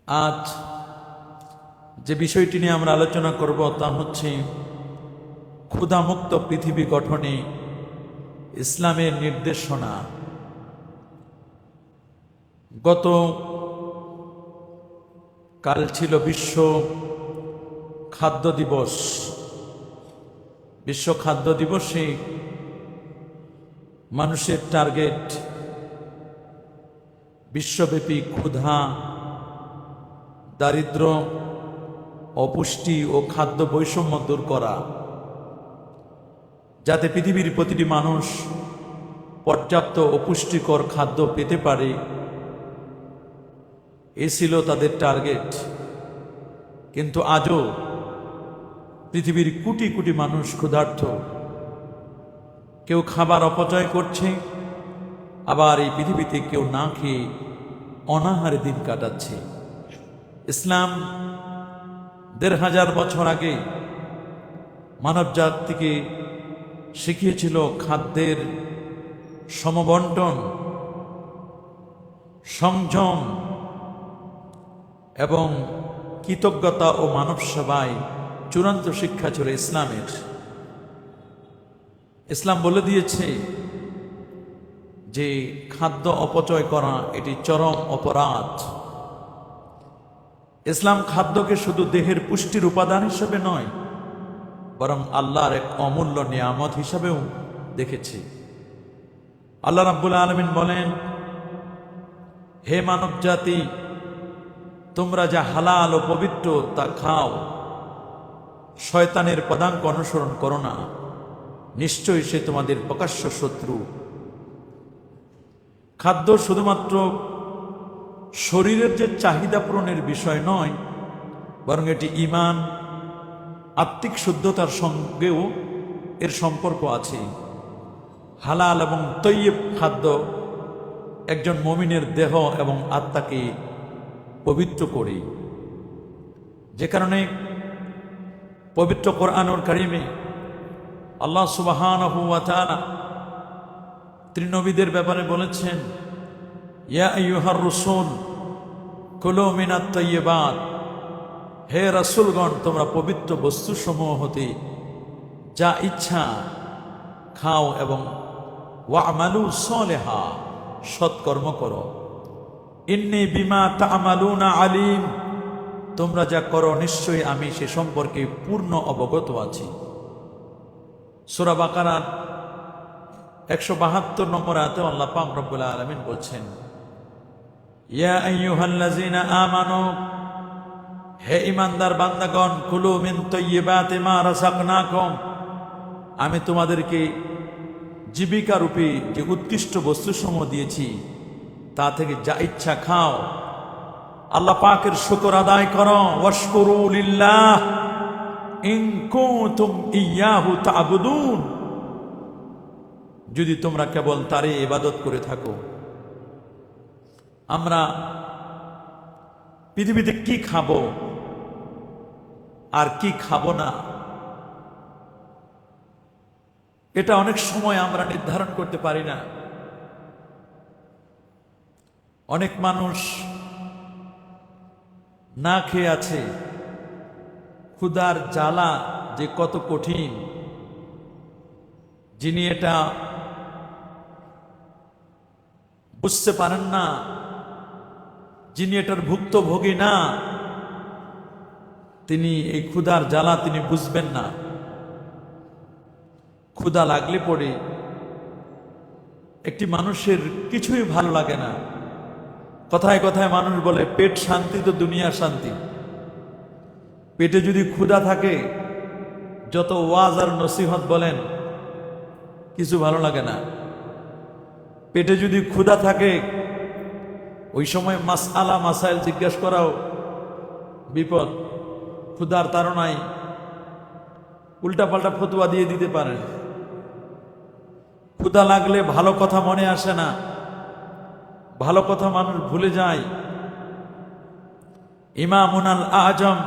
আজ যে বিষয়টি নিয়ে আমরা আলোচনা করব তা হচ্ছে ক্ষুধামুক্ত পৃথিবী গঠনে ইসলামের নির্দেশনা। গত কাল ছিল বিশ্ব খাদ্য দিবস। বিশ্ব খাদ্য দিবসে মানুষের টার্গেট বিশ্বব্যাপী ক্ষুধা, দারিদ্র, অপুষ্টি ও খাদ্য বৈষম্য দূর করা, যাতে পৃথিবীর প্রতিটি মানুষ পর্যাপ্ত ও পুষ্টিকর খাদ্য পেতে পারে, এ ছিল তাদের টার্গেট। কিন্তু আজও পৃথিবীর কোটি কোটি মানুষ ক্ষুধার্ত। কেউ খাবার অপচয় করছে, আবার এই পৃথিবীতে কেউ না খেয়ে অনাহারে দিন কাটাচ্ছে। ইসলাম ১৫০০ বছর আগে মানব জাতিকে শিখিয়েছিল খাদ্যের সমবন্টন, সংযম এবং কৃতজ্ঞতা ও মানব সেবায় চূড়ান্ত শিক্ষা ছিল ইসলামের। ইসলাম বলে দিয়েছে যে খাদ্য অপচয় করা এটি চরম অপরাধ। ইসলাম খাদ্যকে শুধু দেহের পুষ্টির উপাদান হিসেবে নয়, বরং আল্লাহর এক অমূল্য নিয়ামত হিসাবেও দেখেছে। আল্লাহ রাব্বুল আলামিন বলেন, হে মানব জাতি, তোমরা যা হালাল ও পবিত্র তা খাও, শয়তানের পদাঙ্ক অনুসরণ করো না, নিশ্চয়ই সে তোমাদের প্রকাশ্য শত্রু। খাদ্য শুধুমাত্র শরীরের যে চাহিদা পূরণের বিষয় নয়, বরং এটি ঈমান, আত্মিক শুদ্ধতার সঙ্গেও এর সম্পর্ক আছে। হালাল এবং তৈয়ব খাদ্য একজন মুমিনের দেহ এবং আত্মাকে পবিত্র করে। যে কারণে পবিত্র কোরআনুল কারীমে আল্লাহ সুবহানাহু ওয়া তাআলা ত্রিনবীদের ব্যাপারে বলেছেন, ইয়া আইয়ুহার রাসূল কুলু মিনাত তাইয়্যিবাত, হে রাসূলগণ, তোমরা পবিত্র বস্তুসমূহ হতে যা ইচ্ছা খাও এবং ওয়া'মালু সালিহা, সৎকর্ম করো। ইন্নী বিমা তা'মালুনা আলিম, তোমরা যা করো নিশ্চয়ই আমি সে সম্পর্কে পূর্ণ অবগত আছি। সূরা বাকারার ১৭২ নম্বর আয়াতে আল্লাহ পাক রব্বুল আলামিন বলছেন, ইয়া আইয়ুহাল্লাযীনা আমানু, হে ঈমানদার বান্দাগণ, কুলু মিন তাইয়্যিবাতি মা রাযাকনাকুম, আমি তোমাদেরকে জীবিকা রূপী যে উৎকৃষ্ট বস্তুসমূহ দিয়েছি তা থেকে যা ইচ্ছা খাও। আল্লাহ পাকের শুকর আদায় করো। ওয়াশকুরু লিল্লাহ ইন কুনতুম ইয়্যাহু তা'বুদুন, যদি তোমরা কেবল তারই ইবাদত করে থাকো। আমরা পৃথিবীতে কি খাবো আর কি খাবো না, এটা অনেক সময় আমরা নির্ধারণ করতে পারি না। অনেক মানুষ না খেয়ে আছে। ক্ষুধার জ্বালা যে কত কঠিন, যিনি এটা বুঝতে পারেন না, যিনি এটার ভুক্তভোগী না, তিনি এই ক্ষুধার জ্বালা তিনি বুঝবেন না। ক্ষুধা লাগলে পরে একটি মানুষের কিছুই ভালো লাগে না। কথায় কথায় মানুষ বলে, পেট শান্তি তো দুনিয়া শান্তি। পেটে যদি ক্ষুধা থাকে, যত ওয়াজ আর নসিহত বলেন কিছু ভালো লাগে না। পেটে যদি ক্ষুধা থাকে, ওই সময় মাসআলা মাসাইল জিজ্ঞাসা করাও বিপদ। ক্ষুধার তাড়নায় উল্টাপাল্টা ফতোয়া দিয়ে দিতে পারেন। ক্ষুধা লাগলে ভালো কথা মনে আসে না, ভালো কথা মানুষ ভুলে যায়। ইমামুন আল আজম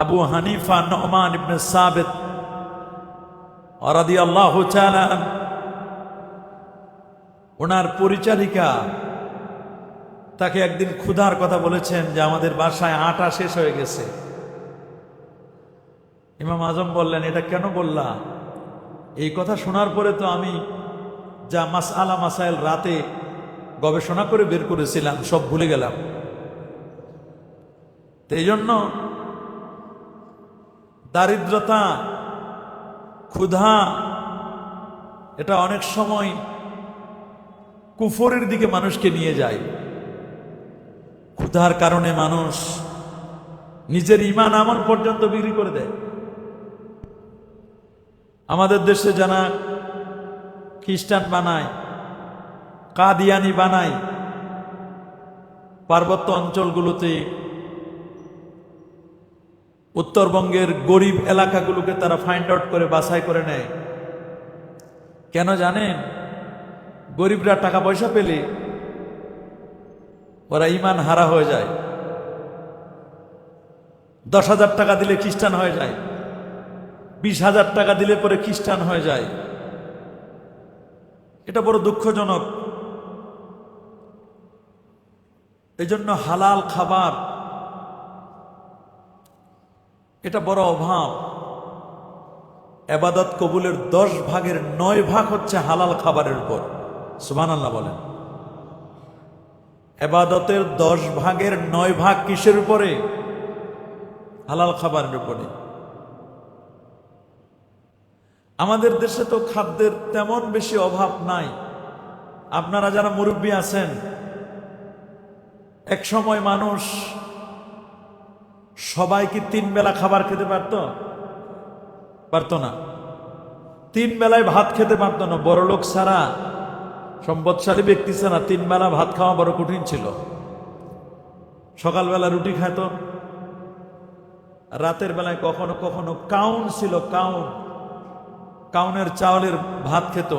আবু হানিফা নু'মান ইবনে সাবিত রাদিয়াল্লাহু তাআলা, ওনার পরিচারিকা তাকে একদিন ক্ষুধার কথা বলেছেন যে আমাদের বাসায় আটা শেষ হয়ে গেছে। ইমাম আজম বললেন, এটা কেন বললা? এই কথা শোনার পরে তো আমি যা মাসআলা মাসাইল রাতে গবেষণা করে বের করেছিলাম সব ভুলে গেলাম। তো এই জন্য দারিদ্রতা, ক্ষুধা এটা অনেক সময় কুফরের দিকে মানুষকে নিয়ে যায়। ক্ষুধার কারণে মানুষ নিজের ঈমান আমল পর্যন্ত বিক্রি করে দেয়। আমাদের দেশে যারা খ্রিস্টান বানায়, কাদিয়ানি বানায়, পার্বত্য অঞ্চলগুলোতে উত্তরবঙ্গের গরিব এলাকাগুলোকে তারা ফাইন্ড আউট করে বাছাই করে নেয়। কেন জানেন? গরিবরা টাকা পয়সা পেলে ওরা ঈমান হারা হয়ে যায়। 10,000 টাকা দিলে খ্রিস্টান হয়ে যায়, 20,000 টাকা দিলে পরে খ্রিস্টান হয়ে যায়। এটা বড় দুঃখজনক। এই জন্য হালাল খাবার এটা বড় অভাব। ইবাদত কবুলের 10 ভাগের 9 ভাগ হচ্ছে হালাল খাবারের উপর। সুবহানাল্লাহ বলেন। ইবাদতের 10 ভাগের 9 ভাগ কিসের উপরে? হালাল খাবারের উপরে। আমাদের দেশে তো খাদ্যের তেমন বেশি অভাব নাই। আপনারা যারা মুরব্বী আছেন, এক সময় মানুষ সবাই কি 3 বেলা খাবার খেতে পারতো না। 3 বেলায় ভাত খেতে পারতো না। বড় লোক ছাড়া, সম্পদশালী ব্যক্তি ছাড়া 3 বেলা ভাত খাওয়া বড় কঠিন ছিল। সকালবেলা রুটি খাইত, রাতের বেলায় কখনো কখনো কাউন ছিল, কাউনের চাউলের ভাত খেত,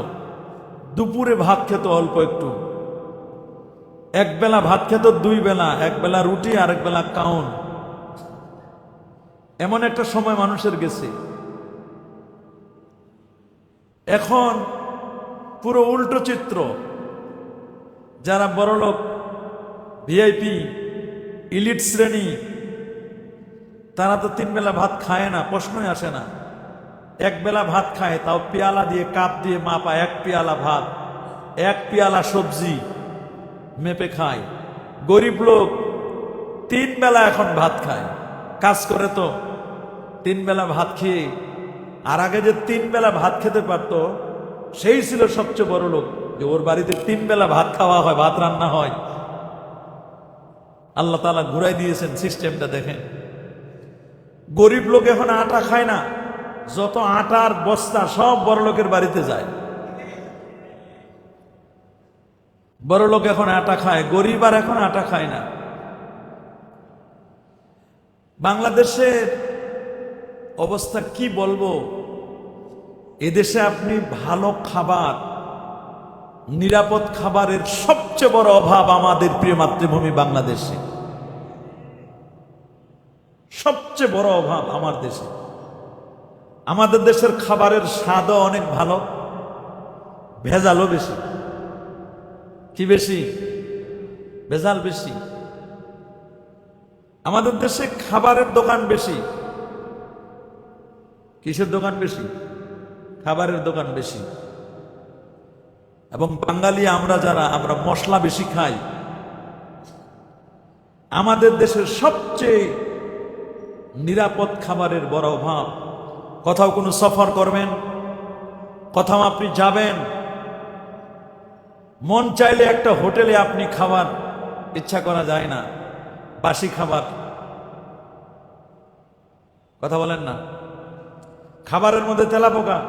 দুপুরে ভাত খেত অল্প একটু। এক বেলা ভাত খেত 2 বেলা, এক বেলা রুটি আর এক বেলা কাউন। এমন একটা সময় মানুষের গেছে। এখন পুরো উল্টো চিত্র। যারা বড়লোক, ভিআইপি, ইলিট শ্রেণী, তারা তো 3 বেলা ভাত খায় না, প্রশ্নই আসে না। এক বেলা ভাত খায়, তাও পেয়ালা দিয়ে, কাপ দিয়ে মাপা, 1 পেয়ালা ভাত, 1 পেয়ালা সবজি মেপে খায়। গরিব লোক 3 বেলা এখন ভাত খায়, কাজ করে তো 3 বেলা ভাত খেয়ে। আর আগে যে 3 বেলা ভাত খেতে পারতো, সেই ছিল সবচেয়ে বড় লোক, যে ওর বাড়িতে 3 বেলা ভাত খাওয়া হয়, ভাত রান্না হয়। আল্লাহ তাআলা ঘুরাই দিয়েছেন সিস্টেমটা। দেখেন, গরিব লোক এখন আটা খায় না, যত আটার বস্তা সব বড় লোকের বাড়িতে যায়। বড় লোক এখন আটা খায়, গরিব আর এখন আটা খায় না। বাংলাদেশের অবস্থা কি বলবো? এদেশে আপনি ভালো খাবার, নিরাপদ খাবারের সবচেয়ে বড় অভাব আমাদের প্রিয় মাতৃভূমি বাংলাদেশে। সবচেয়ে বড় অভাব আমার দেশে। আমাদের দেশের খাবারের স্বাদও অনেক ভালো, ভেজালও বেশি। কি বেশি? ভেজাল বেশি। আমাদের দেশে খাবারের দোকান বেশি। কিসের দোকান বেশি? খাবারের দোকান বেশি। এবং বাঙালি আমরা যারা, আমরা মশলা বেশি খাই। আমাদের দেশের সবচেয়ে নিরাপদ খাবারের বড় অভাব। কোথাও কোনো সফর করবেন, কোথাও আপনি যাবেন, মন চাইলে একটা হোটেলে আপনি খাবার ইচ্ছা করা যায় না, বাসি খাবার। কথা বলেন না। খাবারের মধ্যে তেলাপোকা,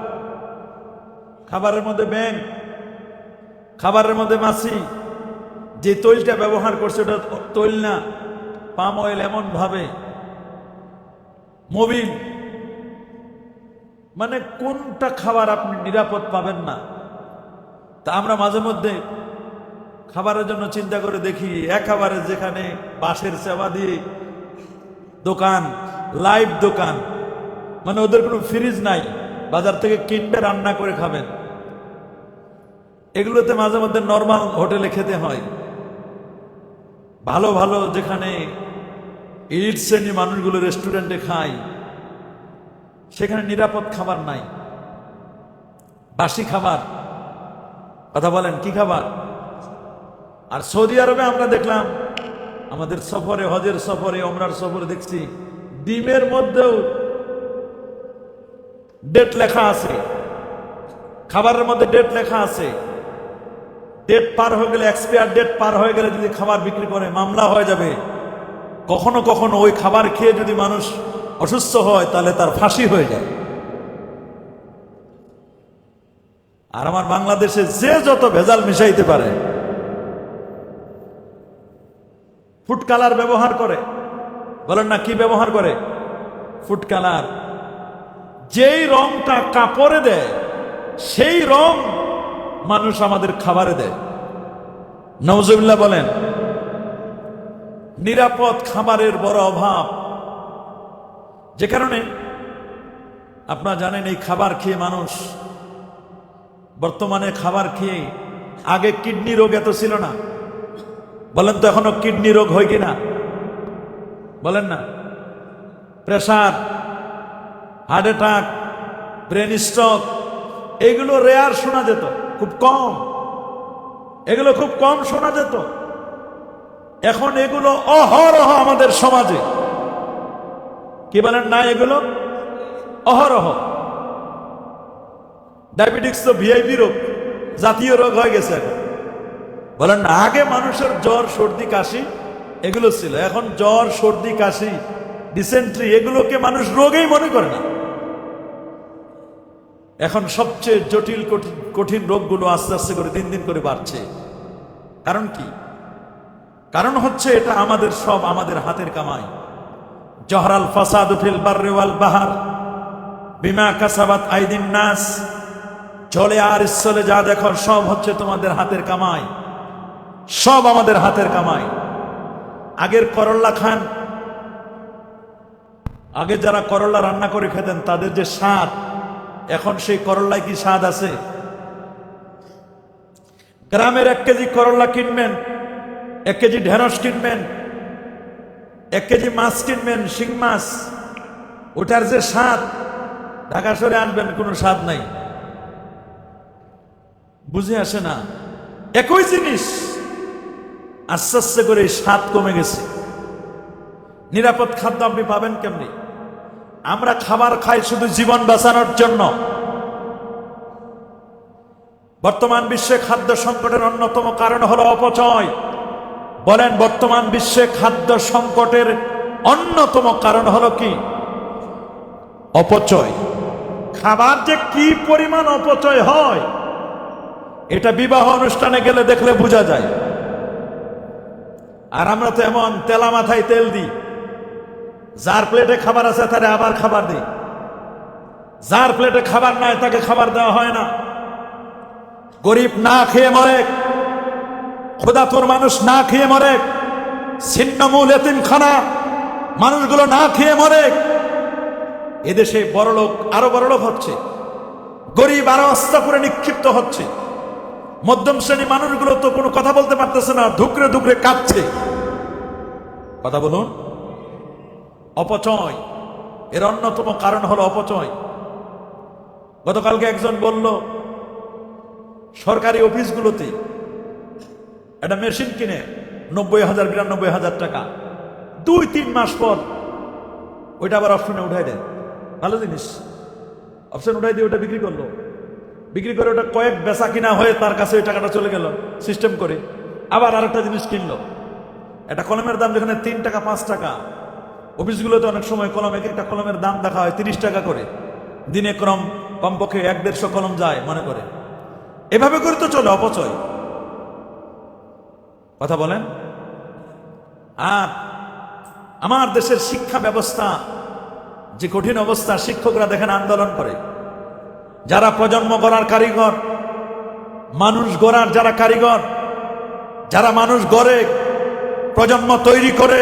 খাবারের মধ্যে ব্যাঙ, খাবারের মধ্যে মাছি। যে তৈলটা ব্যবহার করছে ওটা তৈল না, পাম অয়েল। এমন ভাবে মোবিল, মানে কোনটা খাবার আপনি নিরাপদ পাবেন না। তা আমরা মাঝে মধ্যে খাবারের জন্য চিন্তা করে দেখি, একেবারে যেখানে বাঁশের সেবা দিয়ে দোকান, লাইভ দোকান, মানে ওদের কোনো ফ্রিজ নাই, বাজার থেকে কিনবে রান্না করে খাবেন। এগুলোতে মাঝে মধ্যে নর্মাল হোটেলে খেতে হয়। ভালো ভালো যেখানে ইলিট শ্রেণী মানুষগুলো রেস্টুরেন্টে খায়, সেখানে নিরাপদ খাবার নাই, বাসি খাবার। কথা বলেন, কি খাবার? আর সৌদি আরবে আমরা দেখলাম, আমাদের সফরে, হজের সফরে, ওমরার সফরে দেখছি ডিমের মধ্যেও ডেট লেখা আছে, খাবারের মধ্যে ডেট লেখা আছে। ডেট পার হয়ে গেলে, এক্সপায়ার ডেট পার হয়ে গেলে যদি খাবার বিক্রি করে মামলা হয়ে যাবে। কখনো কখনো ওই খাবার খেয়ে যদি মানুষ অসুস্থ হয় তাহলে তার ফাঁসি হয়ে যায়। আর আমার বাংলাদেশে যে যত ভেজাল মিশাইতে পারে, ফুড কালার ব্যবহার করে, বলেন না কি ব্যবহার করে? Food colour. যেই রংটা কাপড়ে দেয় সেই রং মানুষ আমাদের খাবারে দেয়। নাউজুবিল্লাহ বলেন। নিরাপদ খাবারের বড় অভাব, যে কারণে আপনারা জানেন এই খাবার খেয়ে মানুষ, বর্তমানে খাবার খেয়ে, আগে কিডনি রোগ এত ছিল না, বলেন তো এখনো কিডনি রোগ হয় কিনা? বলেন না। Pressure, heart attack, brain stroke, এগুলো রেয়ার শোনা যেত, খুব কম, এগুলো খুব কম শোনা যেত। এখন এগুলো অহরহ আমাদের সমাজে। কি বলেন না? এগুলো অহরহ। ডায়াবেটিক্স তো ভিআইপি রোগ, জাতীয় রোগ হয়ে গেছে এখন। বলেন না, আগে মানুষের জ্বর, সর্দি, কাশি এগুলো ছিল, এখন জ্বর, সর্দি, কাশি, ডিসেন্ট্রি এগুলোকে মানুষ রোগেই মনে করে না। এখন সবচেয়ে জটিল কঠিন রোগগুলো আস্তে আস্তে করে দিন দিন করে বাড়ছে। কারণ কি? কারণ হচ্ছে এটা আমাদের সব আমাদের হাতের কামাই। জহরাল ফাসাদু ফিল বাররি ওয়াল বাহর বিমা কাসাবাত আইদিন নাস। জলে আর স্থলে যা দেখো সব হচ্ছে তোমাদের হাতের কামাই, সব আমাদের হাতের কামাই। আগের করল্লা খান, আগে যারা করল্লা রান্না করে খেতেন তাদের যে স্বাদ, এখন সেই করল্লায় কি স্বাদ আছে? গ্রামের 1 কেজি করল্লা কিনবেন, 1 কেজি ঢেঁড়স কিনবেন, 1 কেজি মাছ কিনবেন, শিং মাছ, ওটার যে স্বাদ ঢাকা শহরে আনবেন কোনো স্বাদ নাই, বুঝে আসে না। একই জিনিস আস্তে আস্তে করে স্বাদ কমে গেছে। নিরাপদ খাদ্য আপনি পাবেন কেমনি? আমরা খাবার খাই শুধু জীবন বাঁচানোর জন্য। বর্তমান বিশ্বে খাদ্য সংকটের অন্যতম কারণ হলো অপচয়। বলেন, বর্তমান বিশ্বে খাদ্য সংকটের অন্যতম কারণ হলো কি? অপচয়। খাবার যে কি পরিমাণ অপচয় হয় এটা বিবাহ অনুষ্ঠানে গেলে দেখলে বোঝা যায়। আর আমরা তো এমন তেলা মাথায় তেল দিই, যার প্লেটে খাবার আছে তারে আবার খাবার দিই, যার প্লেটে খাবার নাই তাকে খাবার দেওয়া হয় না। গরিব না খেয়ে মরে, ক্ষুধাতুর মানুষ না খেয়ে মরে, ছিন্নমূল এতিমখানা মানুষগুলো না খেয়ে মরে। এদেশে বড়লোক আরো বড়লোক হচ্ছে, গরিব আরো আস্তা করে নিক্ষিপ্ত হচ্ছে। মধ্যম শ্রেণী মানুষগুলো তো কোনো কথা বলতে পারতেছে না, ধুকরে ধুকরে কাঁপছে। কথা বলুন। অপচয়, এর অন্যতম কারণ হলো অপচয়। গতকালকে একজন বলল, সরকারি অফিসগুলোতে একটা মেশিন কিনে 90,000 92,000 টাকা, 2-3 মাস পর ওইটা আবার অপশনে উঠাই দেন। ভালো জিনিস, অপশন উঠাই দিয়ে ওটা বিক্রি করলো, বিক্রি করে ওটা কয়েক বেচা কিনা হয়ে তার কাছে ওই টাকাটা চলে গেল সিস্টেম করে। আবার আরেকটা জিনিস কিনলো, একটা কলমের দাম যেখানে 3 টাকা 5 টাকা, অফিসগুলোতে অনেক সময় কলম, এক একটা কলমের দাম দেখা হয় 30 টাকা করে, দিনে কমপক্ষে 1-150 কলম যায় মনে করে। এভাবে করে তো চলে অপচয়। কথা বলেন। আর আমার দেশের শিক্ষা ব্যবস্থা যে কঠিন অবস্থা, শিক্ষকরা দেখেন আন্দোলন করে। যারা প্রজন্ম গড়ার কারিগর, মানুষ গড়ার যারা কারিগর, যারা মানুষ গড়ে, প্রজন্ম তৈরি করে,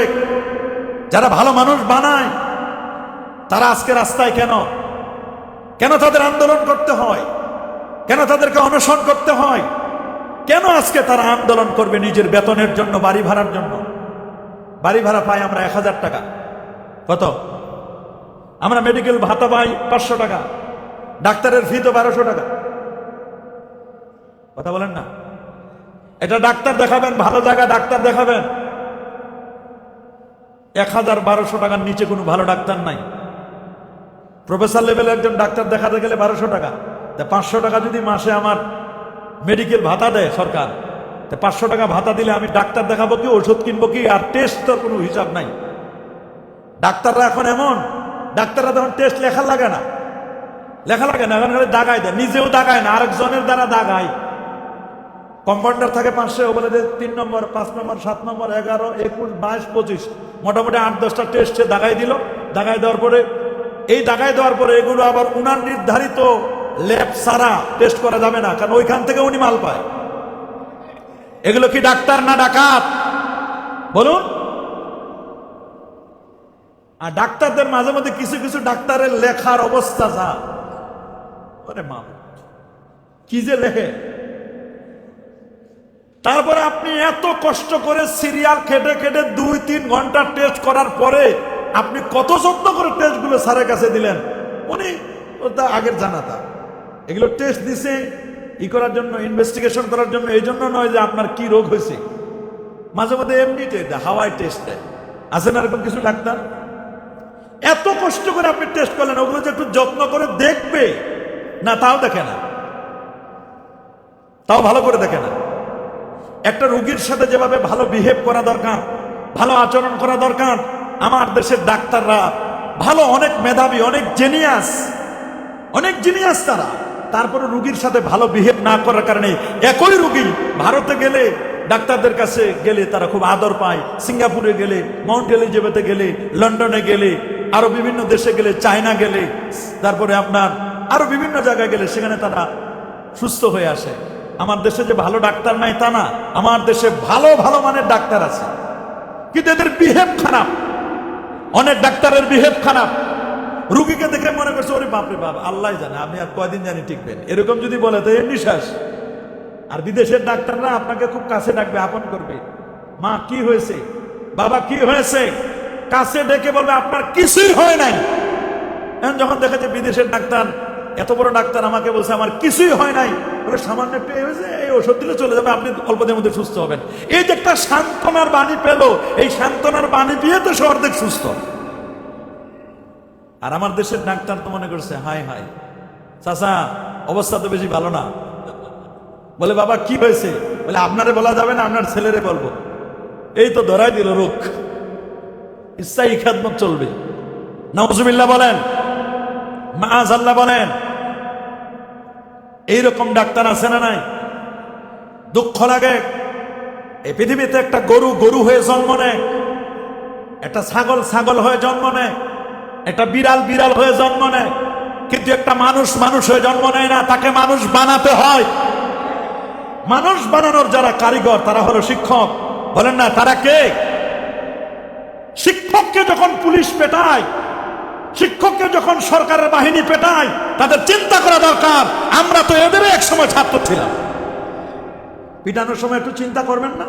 যারা ভালো মানুষ বানায়, তারা আজকে রাস্তায় কেন? কেন তাদের আন্দোলন করতে হয়? কেন তাদেরকে অনশন করতে হয়? কেন আজকে তারা আন্দোলন করবে নিজের বেতনের জন্য, বাড়ি ভাড়ার জন্য? বাড়ি ভাড়া পাই আমরা 1000 টাকা। কত? আমরা মেডিকেল ভাতা পাই 500 টাকা, ডাক্তারের ফি তো 1200 টাকা। কথা বলেন না? এটা ডাক্তার দেখাবেন, ভালো জায়গা ডাক্তার দেখাবেন, 1000-1200 টাকার নিচে কোনো ভালো ডাক্তার নাই। প্রফেসর লেভেলের একজন ডাক্তার দেখাতে গেলে 1200 টাকা। 500 টাকা যদি মাসে আমার মেডিকেল ভাতা দেয় সরকার, 500 টাকা ভাতা দিলে আমি ডাক্তার দেখাবো কি, ওষুধ কিনবো কি, আর টেস্ট তোর কোনো হিসাব নাই। ডাক্তাররা এখন এমন, ডাক্তাররা তখন টেস্ট লেখা লাগে না, এখন দাগাই দেয়, নিজেও দাগায় না, আরেকজনের দ্বারা দাগায়। কম্পাউন্ডার থাকে 500, ও বলে যে 3 নম্বর, 5 নম্বর, 7 নম্বর, 11, 21, 22, 25, মোটামুটি 8-10টা টেস্ট সে দাগাই দিল। দাগাই দেওয়ার পরে এগুলো আবার উনার নির্ধারিত ল্যাব ছাড়া টেস্ট করা যাবে না, কারণ ওইখান থেকে উনি মাল পায়। এগুলো কি ডাক্তার না ডাকাত? বলুন। আর ডাক্তারদের মাঝে মধ্যে কিছু কিছু ডাক্তারের লেখার অবস্থা যা, আরে মা কি যে লেখে। তারপরে আপনি এত কষ্ট করে সিরিয়াল খেটে খেটে 2-3 ঘন্টা টেস্ট করার পরে আপনি কত যত্ন করে টেস্টগুলো স্যারের কাছে দিলেন, উনি ওটা আগের জানা তার। এগুলো টেস্ট দিছে করার জন্য, ইনভেস্টিগেশন করার জন্য, এই জন্য নয় যে আপনার কি রোগ হয়েছে। মাঝে মধ্যে এমনি টেস্ট, হাওয়াই টেস্ট দেয়, আছে না এরকম কিছু ডাক্তার? এত কষ্ট করে আপনি টেস্ট করলেন, ওগুলো যে একটু যত্ন করে দেখবে না, তাও দেখে না, তাও ভালো করে দেখে না। একটা রোগীর সাথে যেভাবে ভালো বিহেভ করা দরকার, ভালো আচরণ করা দরকার, আমার দেশের ডাক্তাররা ভালো, অনেক মেধাবী, অনেক জিনিয়াস তারা, তারপরে রোগীর সাথে ভালো বিহেভ না করার কারণে একই রোগী ভারতে গেলে, ডাক্তারদের কাছে গেলে তারা খুব আদর পায়, সিঙ্গাপুরে গেলে, মাউন্ট এলিজাবেথে গেলে, লন্ডনে গেলে, আরো বিভিন্ন দেশে গেলে, চায়না গেলে, তারপরে আপনার আরো বিভিন্ন জায়গায় গেলে সেখানে তারা সুস্থ হয়ে আসে। আমার দেশে যে ভালো ডাক্তার নাই তা না, আমার দেশে ভালো ভালো মানের ডাক্তার আছে, কিন্তু এদের বিহেভ খারাপ। অনেক ডাক্তারের বিহেভ খারাপ, রুগীকে দেখে মনে করছে ওরে বাপরে বাপ, আল্লাহ জানে আমি আর কয়দিন জানি টিকবেন, এরকম যদি বলে তো এর নিঃশ্বাস। আর বিদেশের ডাক্তাররা আপনাকে খুব কাছে ডাকবে, আপন করবে, মা কি হয়েছে, বাবা কি হয়েছে, কাছে ডেকে বলবে আপনার কিছুই হয় নাই। এখন যখন দেখা যায় বিদেশের ডাক্তার, এত বড় ডাক্তার আমাকে বলছে আমার কিছুই হয় নাই, বলে সামান্য একটু হয়েছে, এই ওষুধ দিলে চলে যাবে, আপনি অল্প দিনের মধ্যে সুস্থ হবেন। এই যে একটা সান্ত্বনার বাণী পেল, এই সান্ত্বনার বাণী পেয়ে তো সে অর্ধেক সুস্থ। আর আমার দেশের ডাক্তার তো মনে করছে হাই হাই চাচা অবস্থা তো বেশি ভালো না। বলে বাবা কি হয়েছে, বলে আপনারে বলা যাবে না, আপনার ছেলেরে বলবো। এই তো ধরাই দিল রোগ, ইচ্ছাই খেদমত চলবে। নাউজুবিল্লাহ বলেন, মাআযাল্লাহ বলেন। এইরকম ডাক্তার আছে না নাই? দুঃখ লাগে, এই পৃথিবীতে একটা গরু গরু হয়ে জন্ম নেয়, একটা ছাগল ছাগল হয়ে জন্ম নেয়, একটা বিড়াল বিড়াল হয়ে জন্ম নেয়, কিন্তু একটা মানুষ মানুষ হয়ে জন্ম নেয় না, তাকে মানুষ বানাতে হয়। মানুষ বানানোর যারা কারিগর তারা হলো শিক্ষক। বলেন না তারা কে? শিক্ষককে যখন পুলিশ পেটায়, শিক্ষককে যখন সরকারের বাহিনী পেটায়, তাদের চিন্তা করা দরকার আমরা তো এদের এক সময় ছাত্র ছিলাম। পিটানোর সময় একটু চিন্তা করবেন না?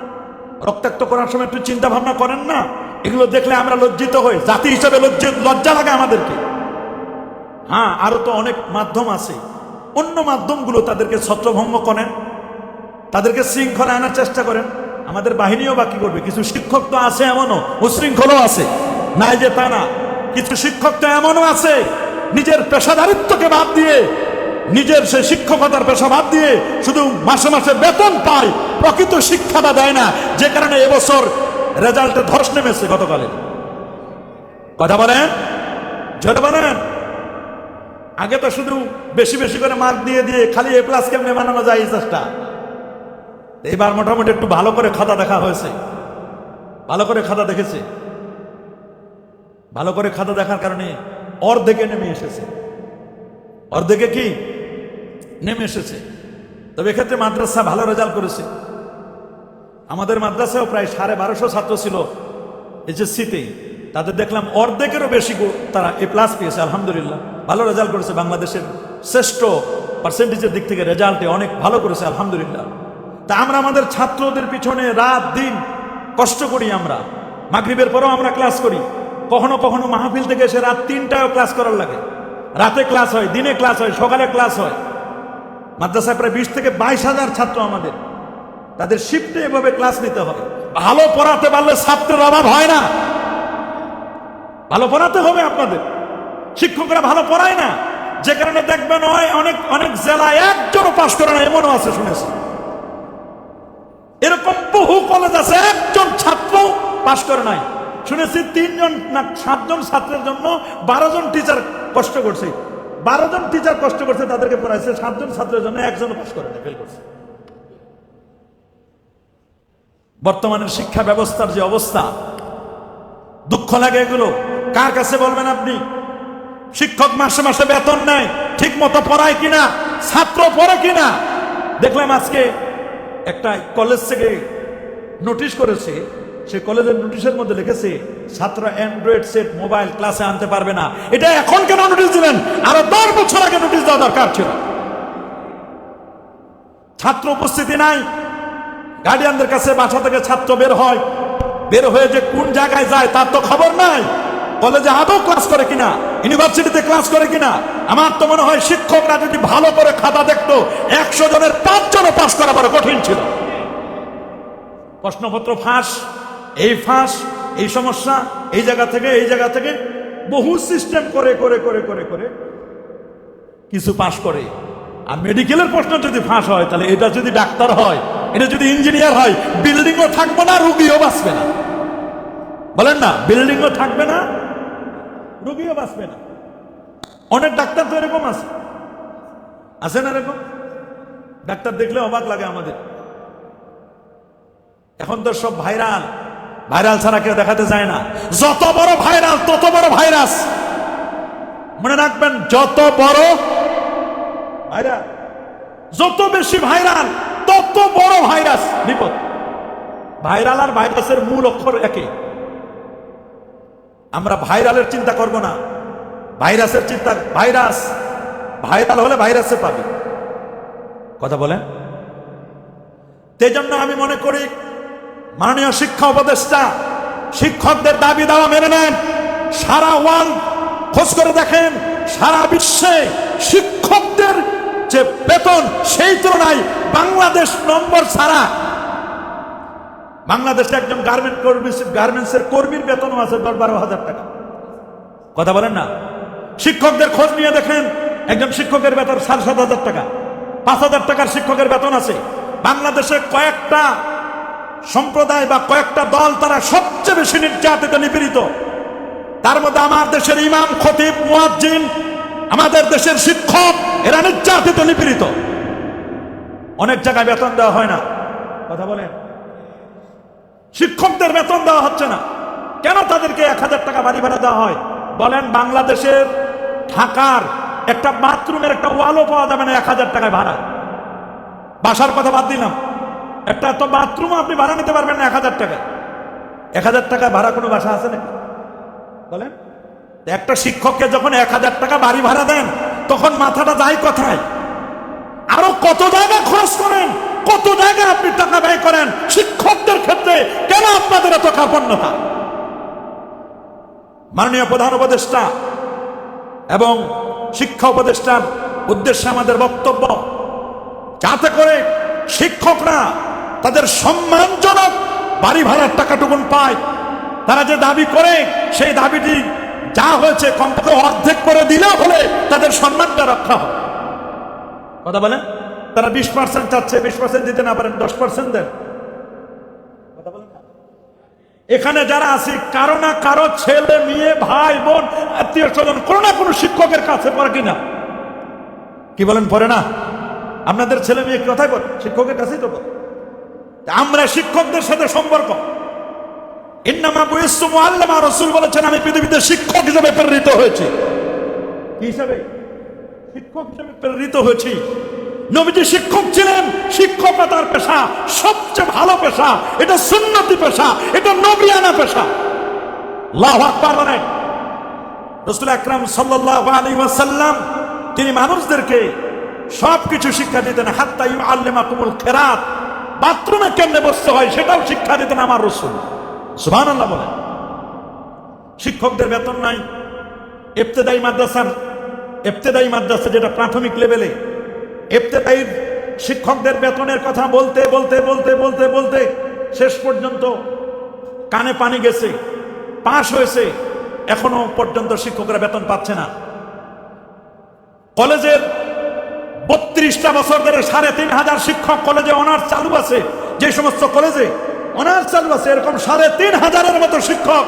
রক্তাক্ত করার সময় একটু চিন্তা ভাবনা করেন না? এগুলো দেখলে আমরা লজ্জিত হই, জাতি হিসেবে লজ্জা লাগে আমাদেরকে। হ্যাঁ, আরো তো অনেক মাধ্যম আছে, অন্য মাধ্যমগুলো তাদেরকে ছত্রভঙ্গ করেন, তাদেরকে শৃঙ্খলা আনার চেষ্টা করেন। আমাদের বাহিনীও বাকি করবে, কিছু শিক্ষক তো আছে এমনও উশৃঙ্খলও আছে, নাই যে তা না। কিছু শিক্ষক তো এমনও আছে নিজের পেশাদারিত্বকে বাদ দিয়ে, নিজের সে শিক্ষকতার পেশা বাদ দিয়ে শুধু মাসে মাসে বেতন পায়, প্রকৃত শিক্ষাটা দেয় না, যে কারণে এবছর রেজাল্টে ধস নেমেছে গতকালে। কথা বলেন, জোরে বলেন। আগে তো শুধু বেশি বেশি করে মার্ক দিয়ে দিয়ে খালি এ প্লাস কেমনে বানানো যায় এই চেষ্টা। এবার মোটামুটি একটু ভালো করে খাতা দেখা হয়েছে, ভালো করে খাতা দেখেছে, ভালো করে খাতা দেখার কারণে অর্ধেকে নেমে এসেছে, অর্ধেকে কি নেমে এসেছে। তবে এক্ষেত্রে মাদ্রাসা ভালো রেজাল্ট করেছে। আমাদের মাদ্রাসাও প্রায় 1250 ছাত্র ছিল এইচএসসিতে, তাদের দেখলাম অর্ধেকেরও বেশি তারা এ প্লাস পেয়েছে। আলহামদুলিল্লাহ, ভালো রেজাল্ট করেছে, বাংলাদেশের শ্রেষ্ঠ পার্সেন্টেজের দিক থেকে রেজাল্টে অনেক ভালো করেছে আলহামদুলিল্লাহ। তা আমরা আমাদের ছাত্রদের পিছনে রাত দিন কষ্ট করি, আমরা মাগরিবের পরেও আমরা ক্লাস করি, কখনো কখনো মাহফিল থেকে এসে রাত 3টায়ও ক্লাস করার লাগে। রাতে ক্লাস হয়, দিনে ক্লাস হয়, সকালে ক্লাস হয়। মাদ্রাসায় প্রায় 20 থেকে 22,000 ছাত্র আমাদের, তাদের শিফটে এভাবে ক্লাস নিতে হয়। ভালো পড়াতে পারলে ছাত্রের অভাব হয় না। ভালো পড়াতে হবে আপনাদের, শিক্ষকরা ভালো পড়ায় না, যে কারণে দেখবেন অনেক অনেক জেলায় একজনও পাশ করে না, এমনও আছে শুনেছি। এরকম বহু কলেজ আছে একজন ছাত্র পাশ করে নাই। শুনেছি 3 জন না 7 জন ছাত্রের জন্য 12 জন টিচার কষ্ট করছে। 12 জন টিচার কষ্ট করছে, তাদেরকে পড়াইছে, 7 জন ছাত্রের জন্য একজনও পাশ করে না, ফেল করছে। বর্তমানের শিক্ষা ব্যবস্থার যে অবস্থা, দুঃখ লাগে এগুলো। কার কাছে বলবেন আপনি? শিক্ষক মাসে মাসে বেতন নেয়, ঠিক মতো পড়ায় কিনা, ছাত্র পড়ে কিনা। দেখলাম আজকে একটা কলেজ থেকে নোটিশ করেছে, সেই কলেজের নোটিশের মধ্যে লিখেছে ছাত্র অ্যান্ড্রয়েড সেট মোবাইল ক্লাসে আনতে পারবে না। এটা এখন কেন নোটিশ দিলেন? আরো 10 বছর আগে নোটিশ দেওয়া দরকার ছিল। ছাত্র উপস্থিতি নাই, গার্ডিয়ানদের কাছে বাসা থেকে ছাত্র বের হয়, বের হয়ে যে কোন জায়গায় যায় তার তো খবর নাই। কলেজে আদৌ ক্লাস করে কিনা, ইউনিভার্সিটিতে ক্লাস করে কিনা। আমার তো মনে হয় শিক্ষকরা যদি ভালো করে খাতা দেখতো, 100 জনের 5 জনও পাস করা বড় কঠিন ছিল। প্রশ্নপত্র ফাঁস, এই সমস্যা, এই জায়গা থেকে এই জায়গা থেকে বহু সিস্টেম করে করে করে করে করে কিছু পাস করে। আর মেডিকেলের প্রশ্ন যদি ফাঁস হয়, তাহলে এটা যদি ডাক্তার হয়, এটা যদি ইঞ্জিনিয়ার হয়, বিল্ডিংও থাকবে না, রুগীও বাঁচবে না। বলেন না, বিল্ডিংও থাকবে না, রুগীও বাঁচবে না। অনেক ডাক্তার তো এরকম আছে না? এরকম ডাক্তার দেখলে অবাক লাগে আমাদের। এখন তো সব ভাইরাল, ভাইরাল ছাড়া কেউ দেখাতে যায় না। যত বড় ভাইরাল তত বড় ভাইরাস। মনে রাখবেন, যত বড় ভাইরাল, যত বেশি ভাইরাল তত বড় ভাইরাস বিপদ। ভাইরাল আর ভাইরাসের মূল অক্ষর একই। আমরা ভাইরালের চিন্তা করব না, ভাইরাসের চিন্তা। ভাইরাল হলে ভাইরাসে পাবে। কথা বলেন। সেই জন্য আমি মনে করি মাননীয় শিক্ষা উপদেষ্টা শিক্ষকদের দাবি দাওয়া মেনে নেন। সারা ওয়ার্ল্ড খোঁজ করে দেখেন, সারা বিশ্বে শিক্ষকদের যে বেতন, সেই তুলনায় বাংলাদেশ নম্বর ছাড়া। বাংলাদেশে একজন গার্মেন্টসের কর্মীর বেতনও আছে 10-12 হাজার টাকা। কথা বলেন না। শিক্ষকদের খোঁজ নিয়ে দেখেন, একজন শিক্ষকের বেতন 7,500 টাকা, 5,000 টাকার শিক্ষকের বেতন আছে। বাংলাদেশে কয়েকটা সম্প্রদায় বা কয়েকটা দল, তারা সবচেয়ে বেশি নির্যাতিত, নিপীড়িত। তার মধ্যে আমার দেশের ইমাম, খতিব, মুয়াজ্জিন, আমাদের দেশের শিক্ষক, এরা নির্যাতিত, নিপীড়িত। অনেক জায়গায় বেতন দেওয়া হয় না। কথা বলেন। শিক্ষকদের বেতন দেওয়া হচ্ছে না কেন? তাদেরকে 1,000 টাকা বাড়ি ভাড়া দেওয়া হয়। বলেন, বাংলাদেশের ঢাকার একটা বাথরুমের একটা ওয়ালও পাওয়া যাবে না 1,000 টাকায় ভাড়া। বাসার কথা বাদ দিলাম, একটা তো বাথরুমও আপনি ভাড়া নিতে পারবেন না 1,000 টাকায়। 1,000 টাকা ভাড়া কোনো বাসা আছে নাকি? বলেন। একটা শিক্ষককে যখন 1,000 টাকা বাড়ি ভাড়া দেন, তখন মাথাটা যায় কোথায়? আরো কত জায়গা খরচ করেন, কত জায়গায় আপনি টাকা ব্যয় করেন শিক্ষকদের ক্ষেত্রে। কেন আপনাদের এত কার্পণ্যতা? মাননীয় প্রধান উপদেষ্টা এবং শিক্ষা উপদেষ্টার উদ্দেশ্যে আমাদের বক্তব্য, যাতে করে শিক্ষকরা তাদের সম্মানজনক বাড়ি ভাড়ার টাকাটুকুন পায়। তারা যে দাবি করে, সেই দাবিটি যা হয়েছে কমপক্ষে অর্ধেক করে দিলেও হলে তাদের সম্মানটা রক্ষা হবে। কথা বলেন। তারা 20% চাচ্ছে, 20% দিতে না পারেন 10% দেন। কথা বলেন। এখানে যারা আছে, কারো না কারো ছেলে, মেয়ে, ভাই, বোন, আত্মীয় স্বজন কোনো না কোনো শিক্ষকের কাছে পড়ে কিনা? কি বলেন, পড়ে না? আপনাদের ছেলে মেয়ে কোথায় পড়ে? শিক্ষকের কাছেই তো পড়ে। আমরা শিক্ষকদের সাথে সম্পর্ক, ইন্নামা বুইসতু মুআল্লিমা, রাসূল বলেছেন, আমি পৃথিবীতে শিক্ষক হিসেবে প্রেরিত হয়েছি। কি হিসেবে? শিক্ষক হিসেবে প্রেরিত হয়েছি। নবীজি শিক্ষক ছিলেন। শিক্ষকতার পেশা সবচেয়ে ভালো পেশা, এটা সুন্নতি পেশা, এটা নবিয়ানা পেশা। আল্লাহু আকবার বলেন। রাসূল আকরাম সাল্লাল্লাহু আলাইহি ওয়াসাল্লাম তিনি মানুষদেরকে সবকিছু শিক্ষা দিতেন। হাত্তা ইউআল্লিমাকুমুল কিরাত, বাথরুমে কেমনে বসতে হয় সেটাও শিক্ষা দিতেন আমার রাসূল। সুবহানাল্লাহ বলেন। শিক্ষকদের বেতন নাই। ইবতেদায়ী মাদ্রাসা যেটা প্রাথমিক লেভেলে, ইবতেদায়ী শিক্ষকদের বেতনের কথা বলতে বলতে বলতে বলতে বলতে শেষ পর্যন্ত কানে পানি গেছে, পাশ হয়েছে, এখনো পর্যন্ত শিক্ষকরা বেতন পাচ্ছে না। কলেজের 32টা বছর ধরে 3500 শিক্ষক কলেজে অনার্স চালু আছে। যে সমস্ত কলেজে অনার্স চালু আছে এরকম 3500-এর মতো শিক্ষক,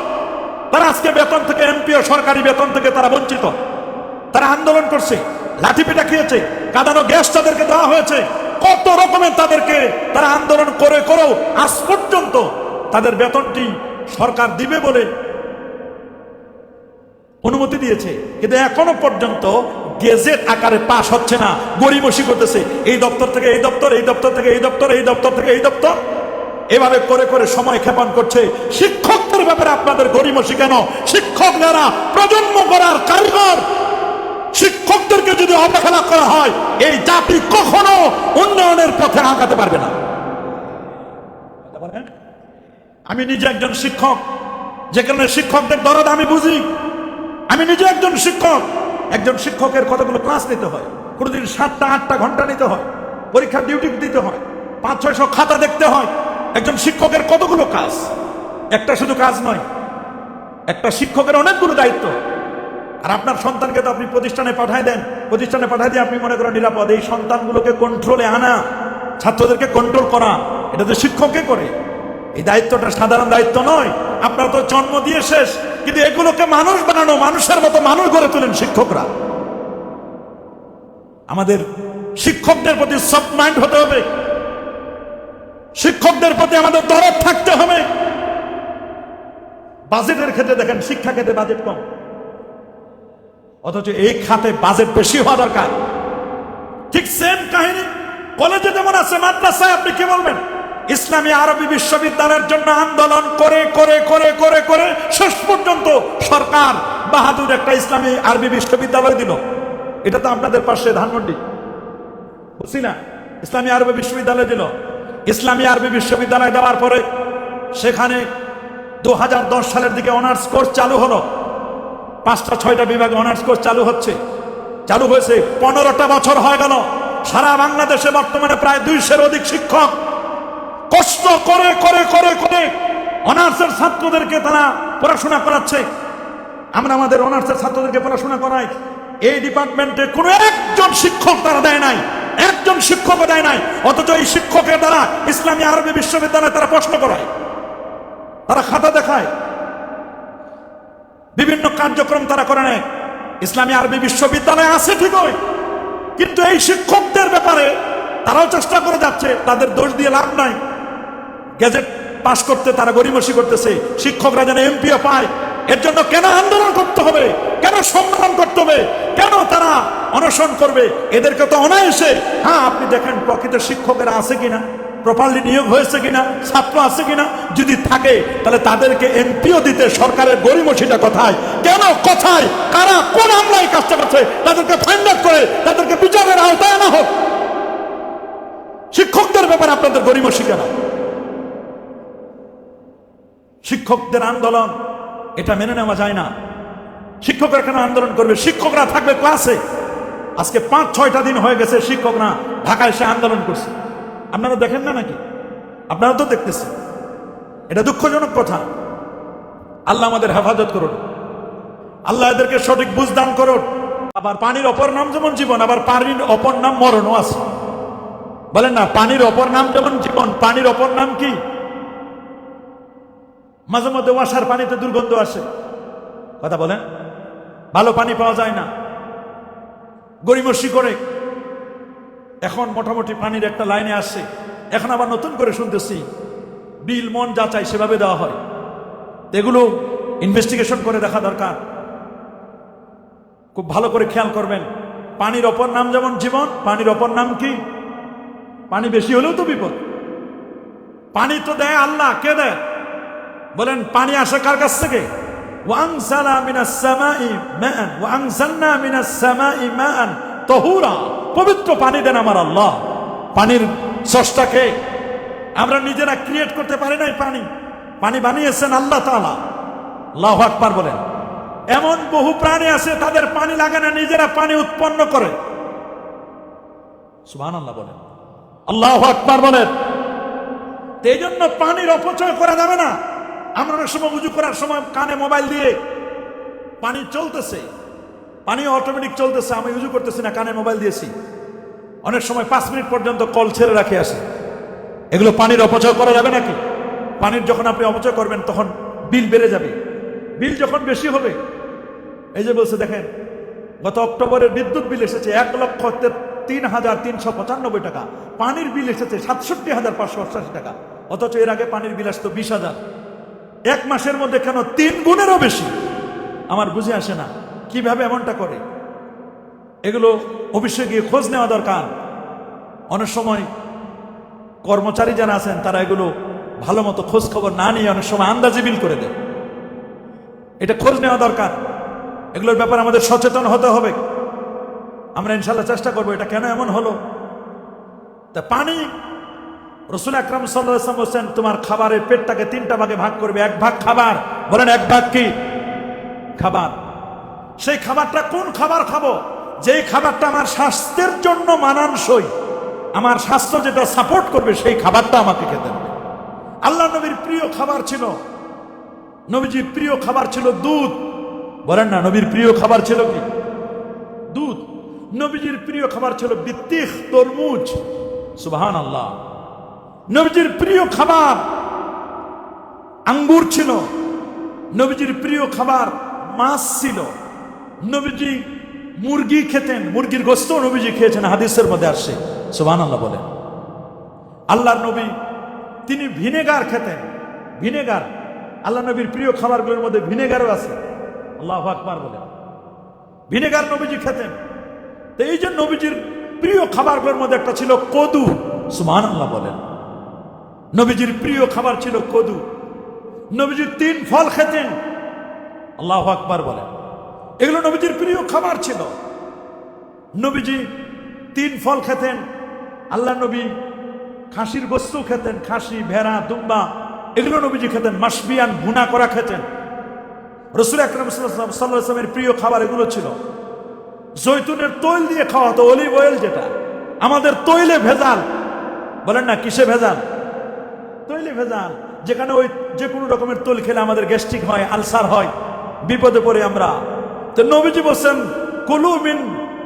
তারা আজকে বেতন থেকে, এমপিও সরকারি বেতন থেকে তারা বঞ্চিত। তারা আন্দোলন করছে, লাঠিপেটা খেয়েছে, কাঁদানো গ্যাস তাদেরকে দেওয়া হয়েছে, কত রকমের তাদেরকে তারা আন্দোলন করে করেও আজ পর্যন্ত তাদের বেতনটি সরকার দিবে বলে অনুমতি দিয়েছে, কিন্তু এখনো পর্যন্ত গেজেট আকারে পাস হচ্ছে না। গড়িমসি করতেছে, এই দপ্তর থেকে এই দপ্তর, এই দপ্তর থেকে এই দপ্তর, এই দপ্তর থেকে এই দপ্তর, এভাবে করে করে সময় ক্ষেপণ করছে। শিক্ষকদের ব্যাপারে আপনাদের গড়িমসি কেন? শিক্ষক যারা প্রজন্ম করার কারিগর, শিক্ষকদেরকে যদি অবহেলা করা হয় এই জাতি কখনো উন্নয়নের পথে আগাতে পারবে না। আমি নিজে একজন শিক্ষক, যেখানে শিক্ষকদের দরদ আমি বুঝি। আমি নিজে একজন শিক্ষক। একজন শিক্ষকের কতগুলো ক্লাস নিতে হয়, কোনোদিন 7-8 ঘন্টা নিতে হয়, পরীক্ষার ডিউটি দিতে হয়, 500-600 খাতা দেখতে হয়। একজন শিক্ষকের কতগুলো কাজ, একটা শুধু কাজ নয়, একটা শিক্ষকের অনেকগুলো দায়িত্ব। আর আপনার সন্তানকে তো আপনি প্রতিষ্ঠানে পাঠায় দেন, প্রতিষ্ঠানে পাঠায় দিয়ে আপনি মনে করেন নিরাপদ। এই সন্তানগুলোকে কন্ট্রোলে আনা, ছাত্রদেরকে কন্ট্রোল করা, এটা তো শিক্ষককে করে। এই দায়িত্বটা সাধারণ দায়িত্ব নয়। আপনার তো জন্ম দিয়ে শেষ, কিন্তু এগুলোকে মানুষ বানানো, মানুষের মতো মানুষ গড়ে তোলেন শিক্ষকরা। আমাদের শিক্ষকদের প্রতি সফট মাইন্ড হতে হবে, শিক্ষকদের প্রতি আমাদের দরদ থাকতে হবে। বাজেটের ক্ষেত্রে দেখেন, শিক্ষা ক্ষেত্রে বাজেট কম, অথচ এই খাতে বাজেট বেশি হওয়া দরকার। ঠিক সেম কাহিনী কলেজে যেমন আছে, মাদ্রাসায় আপনি কি বলবেন? ইসলামী আরবি বিশ্ববিদ্যালয়ের জন্য আন্দোলন করে করে করে করে করে শেষ পর্যন্ত সরকার বাহাদুর একটা ইসলামী আরবি বিশ্ববিদ্যালয় দিল। এটা তো আপনাদের পাশে ধানমন্ডি, বুঝছি না, ইসলামী আরবি বিশ্ববিদ্যালয় দিল। ইসলামী আরবি বিশ্ববিদ্যালয় দেওয়ার পরে সেখানে 2010 সালের দিকে অনার্স কোর্স চালু হলো। 5টা-6টা বিভাগে অনার্স কোর্স চালু হয়েছে। 15টা বছর হয়ে গেল। সারা বাংলাদেশে বর্তমানে প্রায় 200-এর অধিক শিক্ষক কষ্ট করে করে করে করে অনার্সের ছাত্রদেরকে তারা পড়াশোনা করাচ্ছে। আমরা আমাদের অনার্সের ছাত্রদেরকে পড়াশোনা করাই। এই ডিপার্টমেন্টে কোনো একজন শিক্ষক তারা দেয় নাই, একজন শিক্ষকও দেয় নাই। অথচ এই শিক্ষকের দ্বারা ইসলামী আরবি বিশ্ববিদ্যালয়ে তারা প্রশ্ন করায়, তারা খাতা দেখায়, বিভিন্ন কার্যক্রম তারা করে নেয়। ইসলামী আরবি বিশ্ববিদ্যালয় আছে ঠিকই, কিন্তু এই শিক্ষকদের ব্যাপারে তারাও চেষ্টা করে যাচ্ছে। তাদের দোষ দিয়ে লাভ নাই। গেজেট পাস করতে তারা গড়িমসি করতেছে। শিক্ষকরা যেন এমপিও পায়, এর জন্য কেন আন্দোলন করতে হবে, কেন সম্মেলন করতে হবে, কেন তারা অনশন করবে? এদেরকে তো অনায়াসে, হ্যাঁ আপনি দেখেন প্রকৃত শিক্ষকেরা আছে কিনা, প্রপারলি নিয়োগ হয়েছে কিনা, ছাত্র আছে কিনা। যদি থাকে তাহলে তাদেরকে এমপিও দিতে সরকারের গড়িমসিটা কোথায়? কেন কোথায়? কারা কোন আমলায় কাজটা করছে? তাদেরকে ফাইন্ড আউট করে তাদেরকে বিচারের আওতায় আনা হোক। শিক্ষকদের ব্যাপারে আপনাদের গড়িমসি কেন? শিক্ষকদের আন্দোলন এটা মেনে নেওয়া যায় না। শিক্ষকরা কেন আন্দোলন করবে? শিক্ষকরা থাকবে ক্লাসে। আজকে 5-6টা দিন হয়ে গেছে শিক্ষকরা ঢাকায় এসে আন্দোলন করছে। আপনারা দেখেন না নাকি? আপনারা তো দেখতেছেন। এটা দুঃখজনক কথা। আল্লাহ আমাদের হেফাজত করুন, আল্লাহ এদেরকে সঠিক বুঝ দান করুন। আবার পানির অপর নাম যেমন জীবন, আবার পানির অপর নাম মরণও আছে। বলেন না, পানির অপর নাম যেমন জীবন, পানির অপর নাম কি? মাঝে মধ্যে ওয়াসার পানিতে দুর্গন্ধ আসে, কথা বলেন, ভালো পানি পাওয়া যায় না, গড়িমসি করে। এখন মোটামুটি পানির একটা লাইনে আসছে। এখন আবার নতুন করে শুনতেছি বিল মন যা চাই সেভাবে দেওয়া হয়। এগুলো ইনভেস্টিগেশন করে দেখা দরকার। খুব ভালো করে খেয়াল করবেন। পানির অপর নাম যেমন জীবন, পানির অপর নাম কি? পানি বেশি হলেও তো বিপদ। পানি তো দেয় আল্লাহ, কে দেয় বলেন? পানি আসে কার কাছ থেকে? ওয়ানসালা মিনাস সামাই মাআন ওয়ানসালনা মিনাস সামাই মাআন তাহুরা। পবিত্র পানি দেন আমার আল্লাহ। পানির স্রষ্টাকে আমরা নিজেরা ক্রিয়েট করতে পারি নাই। পানি বানিয়েছেন আল্লাহ তাআলা। আল্লাহু আকবার বলেন। এমন বহু প্রাণী আছে তাদের পানি লাগে না, নিজেরা পানি উৎপন্ন করে। সুবহানাল্লাহ বলেন, আল্লাহু আকবার বলেন। এই জন্য পানির অপচয় করা যাবে না। আমরা অনেক সময় উজু করার সময় কানে মোবাইল দিয়ে পানি চলতেছে, পানি অটোমেটিক চলতেছে, আমি উজু করতেছি না, কানে মোবাইল দিয়েছি, অনেক সময় 5 মিনিট পর্যন্ত কল ছেড়ে রাখে আসে। এগুলো পানির অপচয় করা যাবে নাকি? পানির যখন আপনি অপচয় করবেন তখন বিল বেড়ে যাবে। বিল যখন বেশি হবে, এই যে বলছে দেখেন, গত অক্টোবরের বিদ্যুৎ বিল এসেছে 1,03,395 টাকা, পানির বিল এসেছে 67,588 টাকা। অথচ এর আগে পানির বিল আসতো 20,000। এক মাসের মধ্যে কেন 3 গুণেরও বেশি? আমার বুঝে আসে না কিভাবে এমনটা করে। এগুলো অবশ্যই গিয়ে খোঁজ নেওয়া দরকার। অনেক সময় কর্মচারী যারা আছেন তারা এগুলো ভালো মতো খোঁজ খবর না নিয়ে অনেক সময় আন্দাজে বিল করে দেয়। এটা খোঁজ নেওয়া দরকার। এগুলোর ব্যাপারে আমাদের সচেতন হতে হবে। আমরা ইনশাল্লাহ চেষ্টা করবো এটা কেন এমন হলো। তা পানি, রাসূল আকরাম সাল্লাল্লাহু আলাইহি ওয়াসাল্লাম বলেন তোমার খাবারের পেটটাকে 3টা ভাগে ভাগ করবে। 1 ভাগ খাবার, বলেন 1 ভাগ কি? খাবার। সেই খাবারটা কোন খাবার খাবো? যেই খাবারটা আমার স্বাস্থ্যের জন্য মানানসই, আমার স্বাস্থ্য যেটা সাপোর্ট করবে সেই খাবারটা আমাকে খেতে হবে। আল্লাহ নবীর প্রিয় খাবার ছিল, নবীজির প্রিয় খাবার ছিল দুধ। বলেন না, নবীর প্রিয় খাবার ছিল কি? দুধ। নবীজির প্রিয় খাবার ছিল বিত্তিখ, তরমুজ। সুবহানাল্লাহ। নবীজির প্রিয় খাবার আঙ্গুর ছিল। নবীজির প্রিয় খাবার মাছ ছিল। নবীজি মুরগি খেতেন, মুরগির গোশত নবীজি খেয়েছেন, হাদিসের মধ্যে আসছে। সুবহানাল্লাহ বলেন। আল্লাহর নবী তিনি ভিনেগার খেতেন। ভিনেগার আল্লাহ নবীর প্রিয় খাবারগুলোর মধ্যে ভিনেগারও আছে। আল্লাহু আকবার বলেন। ভিনেগার নবীজি খেতেন। তো এই যে নবীজির প্রিয় খাবারগুলোর মধ্যে একটা ছিল কদু। সুবহানাল্লাহ বলেন। নবীজির প্রিয় খাবার ছিল কদু। নবীজি 3 ফল খেতেন। আল্লাহু আকবার বলেন। এগুলো নবীজির প্রিয় খাবার ছিল। নবীজি 3 ফল খেতেন। আল্লাহ নবী খাসির গোশত খেতেন, খাসি, ভেড়া, দুম্বা, এগুলো নবীজি খেতেন। মাসবিয়ান, ভুনা করা খেতেন। রাসূল আকরাম সাল্লাল্লাহু আলাইহি ওয়াসাল্লামের প্রিয় খাবার এগুলো ছিল। জৈতুনের তৈল দিয়ে খাওয়া হতো, অলিভ অয়েল যেটা। আমাদের তৈলে ভেজাল। বলেন না, কিসে ভেজাল? তৈলে ভেজাল। যেখানে ওই যে কোনো রকমের তৈল খেলে আমাদের গ্যাস্ট্রিক হয়, আলসার হয়, বিপদে পড়ে আমরা। তো নবীজি বলছেন কুলু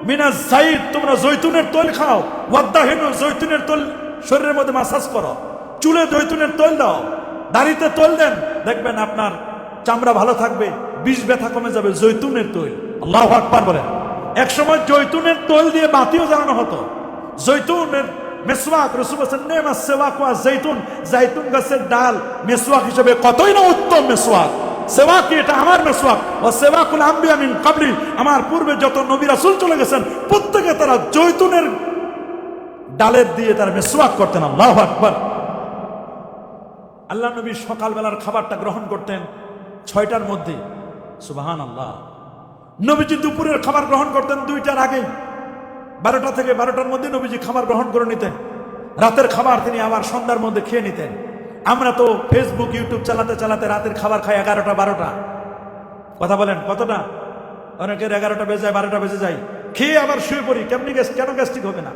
মিনাজ যায়িত, তোমরা জৈতুনের তৈল খাও। ওয়াদাহিনু, জৈতুনের তৈল শরীরের মধ্যে মাসাজ করো। চুলে জৈতুনের তৈল দাও, দাড়িতে তৈল দেন, দেখবেন আপনার চামড়া ভালো থাকবে, বিষ ব্যথা কমে যাবে। জৈতুনের তৈল। আল্লাহু আকবার বলেন। এক সময় জৈতুনের তৈল দিয়ে বাতিও জ্বালানো হতো। জৈতুনের মেসওয়াক, রাসূল বলেছেন নেমা সেওয়াক ওয়া জৈতুন, জৈতুন গাছের ডাল মেসওয়াক হিসেবে কতই না উত্তম মেসওয়াক। সেওয়াক এটা আমার মেসওয়াক। ও সেওয়াকুল আম্বিয়া মিন ক্বাবলি, আমার পূর্বে যত নবী রাসূল চলে গেছেন প্রত্যেকে তারা জৈতুনের ডালের দিয়ে তারা মেসওয়াক করতেন। আল্লাহু আকবার। আল্লাহ নবী সকালবেলার খাবারটা গ্রহণ করতেন 6টার মধ্যে। সুবহানাল্লাহ। নবীজি দুপুরের খাবার গ্রহণ করতেন 2টার আগে। 12টা থেকে 12টার মধ্যে নবীজি খাবার গ্রহণ করে নিতেন। রাতের খাবার তিনি আবার সন্ধ্যার মধ্যে খেয়ে নিতেন। আমরা তো ফেসবুক, ইউটিউব চালাতে চালাতে রাতের খাবার খাই 11টা 12টা। কথা বলেন কতটা? অনেকের 11টা বেজে যায়, 12টা বেজে যায়, খেয়ে আবার শুয়ে পড়ি। কেন গ্যাস্ট্রিক হবে না?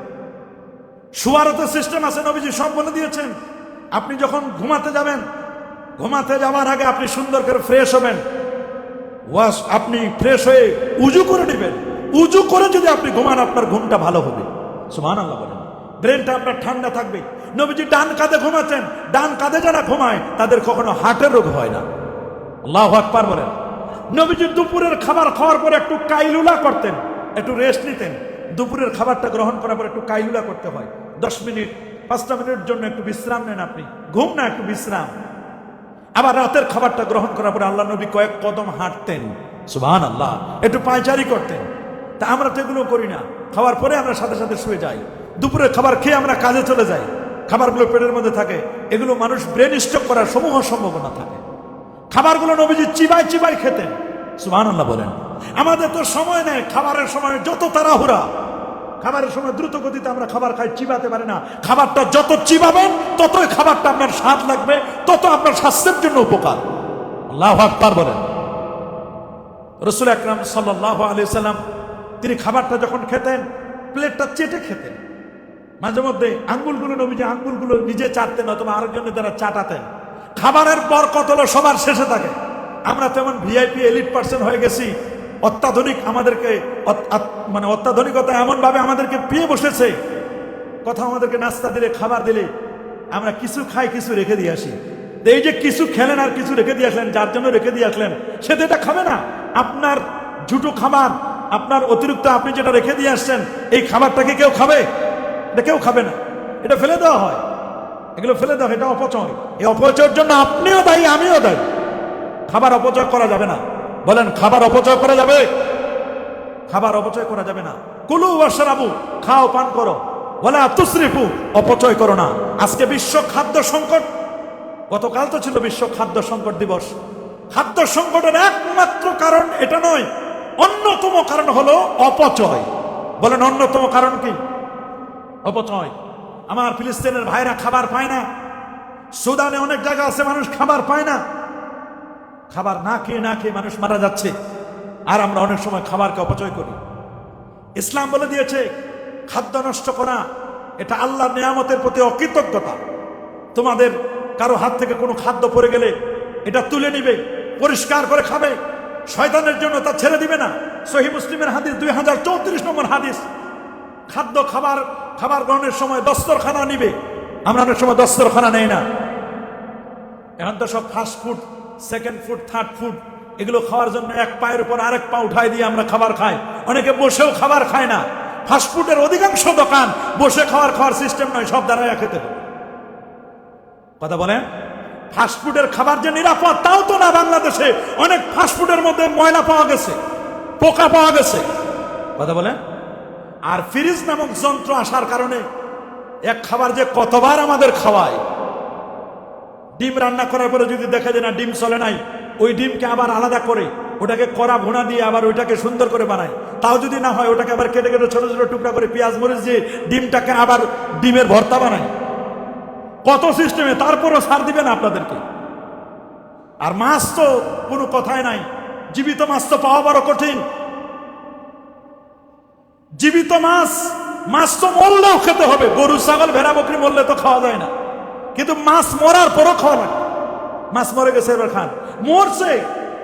শোয়ারও তো সিস্টেম আছে, নবীজি সব বলে দিয়েছেন। আপনি যখন ঘুমাতে যাবেন, ঘুমাতে যাওয়ার আগে আপনি সুন্দর করে ফ্রেশ হবেন। আপনি ফ্রেশ হয়ে উজু করে নেবেন। উজু করে যদি আপনি ঘুমান আপনার ঘুমটা ভালো হবে। সুবহানাল্লাহ বলেন। ব্রেনটা আপনার ঠান্ডা থাকবে। নবীজি ডান কাঁধে ঘুমাতেন। ডান কাঁধে যারা ঘুমায় তাদের কখনো হার্টের রোগ হয় না। আল্লাহু আকবার বলেন। নবীজি দুপুরের খাবার খাওয়ার পর একটু কাইলুলা করতেন, একটু রেস্ট নিতেন। দুপুরের খাবারটা গ্রহণ করার পর একটু কাইলুলা করতে হয়। 10 মিনিট 5টা মিনিটের জন্য একটু বিশ্রাম নেন আপনি। ঘুম না, একটু বিশ্রাম। আবার রাতের খাবারটা গ্রহণ করার পরে আল্লাহ নবী কয়েক কদম হাঁটতেন। সুবহানাল্লাহ। একটু পায়চারি করতেন। তা আমরা তো এগুলো করি না। খাওয়ার পরে আমরা সাথে সাথে শুয়ে যাই। দুপুরের খাবার খেয়ে আমরা কাজে চলে যাই। খাবারগুলো পেটের মধ্যে থাকে, এগুলো মানুষ ব্রেন স্ট্রোক করার সমূহ সম্ভাবনা থাকে। খাবারগুলো নবীজি চিবাই চিবাই খেতেন। সুবহানাল্লাহ বলেন। আমাদের তো সময় নেই। খাবারের সময় যত তাড়াহুড়া, খাবারের সময় দ্রুত গতিতে আমরা খাবার খাই, চিবাতে পারি না। খাবারটা যত চিবাবেন ততই খাবারটা আপনার স্বাদ লাগবে, তত আপনার স্বাস্থ্যের জন্য উপকার। আল্লাহু আকবার বলেন। রাসূল আকরাম সাল্লাল্লাহু আলাইহি সাল্লাম তিনি খাবারটা যখন খেতেন প্লেটটা চেটে খেতেন। মাঝে মধ্যে আঙ্গুলগুলো নবীজি আঙ্গুলগুলো নিজে চাটতেন অথবা আরেকজনের দ্বারা চাটাতেন। খাবারের বরকত হলো সবার শেষে থাকে। আমরা তেমন ভিআইপি এলিট পার্সন হয়ে গেছি, অত্যাধুনিক আমাদেরকে মানে অত্যাধুনিকতা এমন ভাবে আমাদেরকে পেয়ে বসেছে, কথা আমাদেরকে নাস্তা দিলে খাবার দিলে আমরা কিছু খাই কিছু রেখে দিয়ে আসি। এই যে কিছু খেলেন আর কিছু রেখে দিয়ে আসলেন, যার জন্য রেখে দিয়ে আসলেন সে তো এটা খাবে না। আপনার ঝুটো খাবার, আপনার অতিরিক্ত আপনি যেটা রেখে দিয়ে আসছেন এই খাবারটাকে কেউ খাবে? এটা কেউ খাবে না, এটা ফেলে দেওয়া হয়। এগুলো ফেলে দেওয়া হয়, এটা অপচয়। এই অপচয়ের জন্য আপনিও দায়ী, আমিও দায়ী। খাবার অপচয় করা যাবে না। বলেন খাবার অপচয় করা যাবে? খাবার অপচয় করা যাবে না। কুলু ওয়াশরাবু, খাও পান করো, ওয়ালা তুসরিফু, অপচয় করো না। আজকে বিশ্ব খাদ্য সংকট, গতকাল তো ছিল বিশ্ব খাদ্য সংকট দিবস। খাদ্য সংকটের একমাত্র কারণ এটা নয়, অন্যতম কারণ হলো অপচয়। বলেন অন্যতম কারণ কি? অপচয়। আমার ফিলিস্তিনের ভাইরা খাবার পায় না, সুদানে অনেক জায়গা আছে মানুষ খাবার পায় না। খাবার না খেয়ে মানুষ মারা যাচ্ছে, আর আমরা অনেক সময় খাবারকে অপচয় করি। ইসলাম বলে দিয়েছে খাদ্য নষ্ট করা এটা আল্লাহর নিয়ামতের প্রতি অকৃতজ্ঞতা। তোমাদের কারো হাত থেকে কোনো খাদ্য পড়ে গেলে এটা তুলে নিবে, পরিষ্কার করে খাবে, শয়তানের জন্য তা ছেড়ে দিবে না। সহিহ মুসলিমের হাদিস 2034 নম্বর হাদিস। খাদ্য খাবার গ্রহণের সময় দস্তরখানা নিবে। আমরা অনেক সময় দস্তরখানা নেই না। এখন তো সব fast food, second food, third food, এগুলো খাওয়ার জন্য এক পায়ের উপর আরেক পা উঠাই দিয়ে আমরা খাবার খাই। অনেকে বসেও খাবার খায় না। ফাস্টফুডের অধিকাংশ দোকান বসে খাওয়ার সিস্টেম নয়, সব দাঁড়ায় খেতে হবে। কথা বলেন, ফাস্টফুডের খাবার যে নিরাপদ তাও তো না। বাংলাদেশে অনেক ফাস্টফুডের মধ্যে ময়লা পাওয়া গেছে, পোকা পাওয়া গেছে। কথা বলেন। আর ফ্রিজ নামক যন্ত্র আসার কারণে এক খাবার যে কতবার আমাদের খাওয়ায়। ডিম রান্না করার পরে যদি দেখা যায় না ডিম চলে নাই, ওই ডিমকে আবার আলাদা করে ওটাকে কড়া ভুনা দিয়ে আবার ওইটাকে সুন্দর করে বানায়। তাও যদি না হয় ওটাকে আবার কেটে কেটে ছোট ছোট টুকরা করে পেঁয়াজ মরিচ দিয়ে ডিমটাকে আবার ডিমের ভর্তা বানায়। কত সিস্টেমে, তারপরও ছাড় দিবে না আপনাদেরকে। আর মাছ তো কোনো কথাই নাই, জীবিত মাছ তো পাওয়া বড় কঠিন। জীবিত মাছ তো মরলেও খেতে হবে। গরু ছাগল ভেড়া বকরি মরলে তো খাওয়া যায় না, কিন্তু মাছ মরার পরও খাওয়া লাগে। মাছ মরে গেছে এবার খান, মরছে,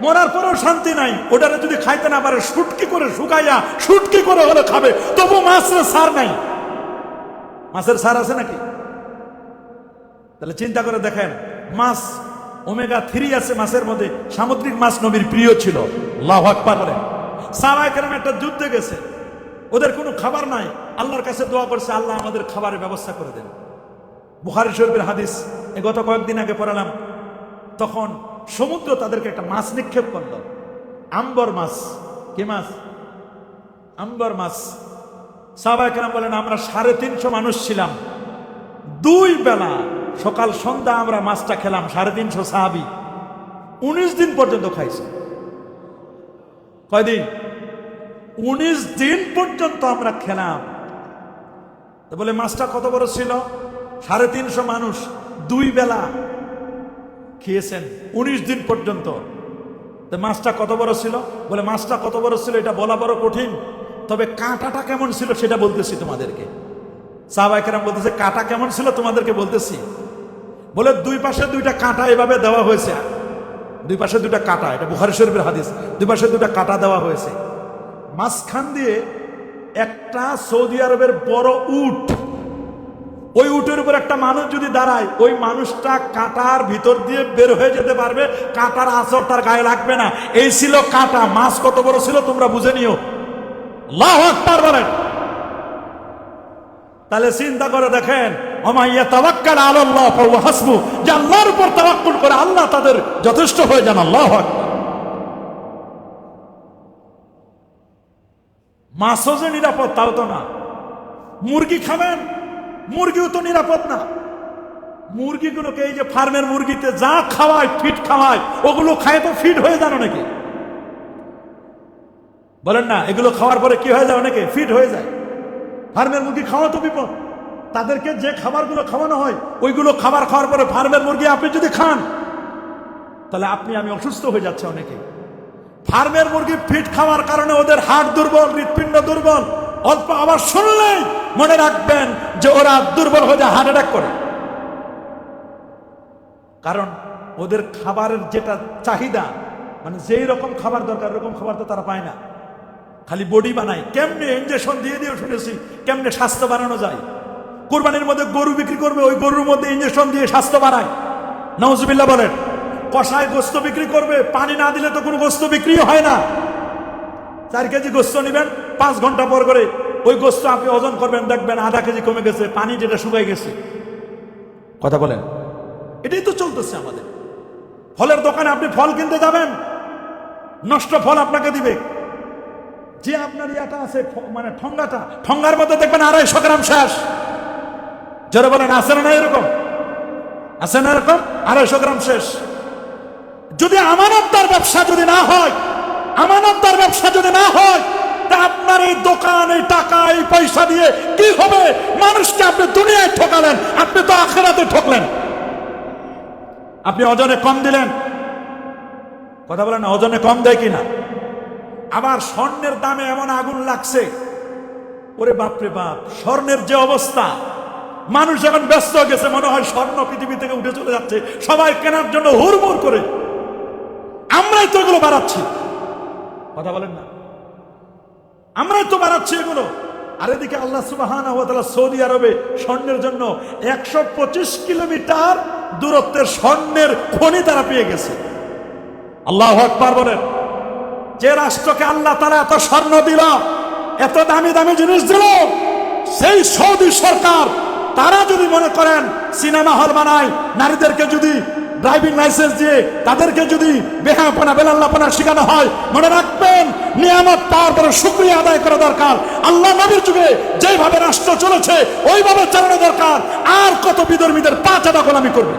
মরার পরেও শান্তি নাই। ওটারে যদি খাইতে না পারে শুটকি করে শুকাইয়া শুটকি করে হলে খাবে, তবু মাছের সার নাই। মাছের সার আছে নাকি? তাহলে চিন্তা করে দেখেন, মাছ ওমেগা 3 আছে মাছের মধ্যে। সামুদ্রিক মাছ নবীর প্রিয় ছিল। আল্লাহু আকবার বলেন। সাহাবায়ে কেরাম একটা যুদ্ধে গেছে, ওদের কোনো খাবার নাই, আল্লাহর কাছে দোয়া করছে, আল্লাহ আমাদের খাবারের ব্যবস্থা করে দেন। বুখারী শরীফের হাদিস, গত কয়েকদিন আগে পড়ালাম। তখন সমুদ্র তাদেরকে একটা মাছ নিক্ষেপ করল, আম্বর মাছ। কি মাছ? আম্বর মাছ। সাহাবায়ে কেরাম বলেন আমরা 350 মানুষ ছিলাম, 2 বেলা সকাল সন্ধ্যা আমরা মাছটা খেলাম। 350 সাহাবী 19 দিন পর্যন্ত খাইছে। কয়দিন? 19 দিন পর্যন্ত আমরা খেলাম। তো বলে মাছটা কত বড় ছিল? 350 মানুষ 2 বেলা খেয়েছেন 19 দিন পর্যন্ত। তো মাছটা কত বড় ছিল? বলে মাছটা কত বড় ছিল এটা বলা বড় কঠিন, তবে কাঁটাটা কেমন ছিল সেটা বলতেছি তোমাদেরকে। সাহাবায়ে কেরাম বলতেছে কাঁটা কেমন ছিল তোমাদেরকে বলতেছি। বলে 2 পাশে 2টা কাঁটা এভাবে দেওয়া হয়েছে, 2 পাশে 2টা কাঁটা। এটা বুখারী শরীফের হাদিস। 2 পাশে 2টা কাঁটা দেওয়া হয়েছে। মাঝখান দিয়ে একটা সৌদি আরবের বড় উট, ওই উটের উপর একটা মানুষ যদি দাঁড়ায়, ওই মানুষটা কাঁটার ভিতর দিয়ে বের হয়ে যেতে পারবে, কাঁটার আঁচড় তার গায়ে লাগবে না। এই ছিল কাঁটা। মাছ কত বড় ছিল তোমরা বুঝে নিও। আল্লাহু আকবার বলেন। তাহলে চিন্তা করে দেখেন, ওমাইয়া তাওয়াক্কাল আলাল্লাহ ফাহুয়া হাসবু, যে আল্লাহর উপর তাওয়াক্কুল করে আল্লাহ তাদের যথেষ্ট হয়ে যান। আল্লাহু আকবার। মাছও যে নিরাপদ তাও তো না। মুরগি খাবেন, মুরগিও তো নিরাপদ না। মুরগিগুলোকে এই যে ফার্মের মুরগিতে যা খাওয়ায়, ফিট খাওয়ায়, ওগুলো খায় তো ফিট হয়ে যান অনেকে। বলেন না, এগুলো খাওয়ার পরে কি হয়ে যায়? অনেকে ফিট হয়ে যায়। ফার্মের মুরগি খাওয়া তো বিপদ। তাদেরকে যে খাবারগুলো খাওয়ানো হয় ওইগুলো খাবার খাওয়ার পরে ফার্মের মুরগি আপনি যদি খান, তাহলে আমি অসুস্থ হয়ে যাচ্ছে অনেকে। ফার্মের মুরগি ফিট খাওয়ার কারণে ওদের হাড় দুর্বল, হৃৎপিণ্ড দুর্বল, অল্প আবার শুনলেই মনে রাখবেন যে ওরা দুর্বল হয়ে যায়, হার্ট অ্যাটাক করে। কারণ ওদের খাবারের যেটা চাহিদা, মানে যেই রকম খাবার দরকার এরকম খাবার তো তারা পায় না, খালি বডি বানায়। কেমনে ইনজেকশন দিয়ে দিয়ে শুনেছি কেমনে স্বাস্থ্য বাড়ানো যায়। কুরবানির মধ্যে গরু বিক্রি করবে, ওই গরুর মধ্যে ইনজেকশন দিয়ে স্বাস্থ্য বাড়ায়, নাউজুবিল্লাহ বলেন। কষায় গোস্ত বিক্রি করবে, পানি না দিলে তো কোনো গোস্ত বিক্রি হয় না। 4 কেজি গোস্ত নেবেন, 5 ঘন্টা পর করে ওই গোস্ত আপনি ওজন করবেন, দেখবেন আধা কেজি কমে গেছে, পানি যেটা শুকাই গেছে। কথা বলেন, এটাই তো চলতেছে আমাদের। ফলের দোকানে আপনি ফল কিনতে যাবেন, নষ্ট ফল আপনাকে দিবে। যে আপনার ইয়াটা আছে মানে ঠঙ্গার মধ্যে দেখবেন 250 গ্রাম শেষ। যারা বলেন আছে না এরকম, আছে না এরকম 250 গ্রাম শেষ। যদি আমানতদার ব্যবসা যদি না হয়, আমানতদার ব্যবসা যদি না হয়, তা আপনার এই দোকান, এই টাকা, এই পয়সা দিয়ে কি হবে? মানুষকে আপনি দুনিয়ায় ঠকালেন, আপনি তো আখিরাতে ঠকলেন। আপনি ওজনে কম দিলেন, কথা বলেন, ওজনে কম দেয় কিনা? আবার স্বর্ণের দামে এমন আগুন লাগছে, ওরে বাপরে বাপ, স্বর্ণের যে অবস্থা, মানুষ যখন ব্যস্ত হয়ে গেছে, মনে হয় স্বর্ণ পৃথিবী থেকে উঠে চলে যাচ্ছে, সবাই কেনার জন্য হুড়মুড় করে। আমরাই তো এগুলো বাড়াচ্ছি, কথা বলেন না, আমরাই তো বাড়াচ্ছি এগুলো। আর এদিকে আল্লাহ সুবহানাহু ওয়া তাআলা সৌদি আরবে স্বর্ণের জন্য 125 কিলোমিটার দূরত্বের স্বর্ণের খনি তারা পেয়ে গেছে। আল্লাহু আকবার বলেন। যে রাষ্ট্রকে আল্লাহ তাআলা এত স্বর্ণ দিল, এত দামি দামি জিনিস দিল, সেই সৌদি সরকার তারা যদি মনে করেন সিনেমা হল বানায়, নারীদেরকে যদি ড্রাইভিং লাইসেন্স দিয়ে তাদেরকে যদি বেহাপনা বেলাল্লাপনা শেখানো হয়, মনে রাখবেন নিয়ামত পাওয়ার পরে শুকরিয়া আদায় করা দরকার। আল্লাহ নবীর যুগে যেভাবে রাষ্ট্র চলেছে ওইভাবে চালানো দরকার। আর কত বিধর্মীদের পা চাটা গোলামি করবে?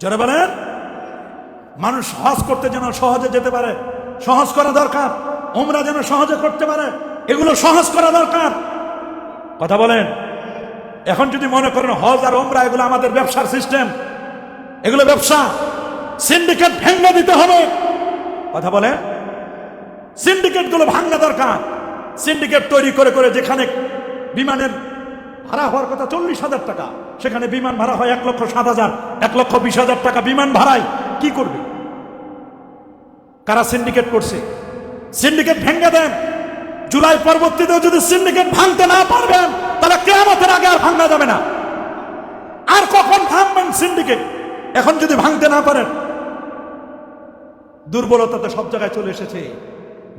জোরে বলেন। মানুষ হজ করতে যেন সহজে যেতে পারে, সহজ করা দরকার। উমরা যেন সহজে করতে পারে, এগুলো সহজ করা দরকার। কথা বলেন। এখন যদি মনে করেন হজ আর উমরা এগুলো আমাদের ব্যবসার সিস্টেম, এগুলো ব্যবসা, সিন্ডিকেট ভেঙে দিতে হবে। কথা বলেন, সিন্ডিকেট গুলো ভাঙা দরকার। সিন্ডিকেট তৈরি করে করে যেখানে বিমানের ভাড়া হওয়ার কথা 40,000 টাকা, সেখানে বিমান ভাড়া হয় 1,07,000, 1,20,000 টাকা বিমান ভাড়ায়। কি করবে? কারা সিন্ডিকেট করছে? সিন্ডিকেট ভেঙে দেন। জুলাই পরবর্তীতেও যদি সিন্ডিকেট ভাঙতে না পারবেন, তাহলে কিয়ামতের আগে আর ভাঙা যাবে না। আর কখন ভাঙবেন সিন্ডিকেট? এখন যদি ভাঙতে না পারেন। দুর্বলতা তো সব জায়গায় চলে এসেছে।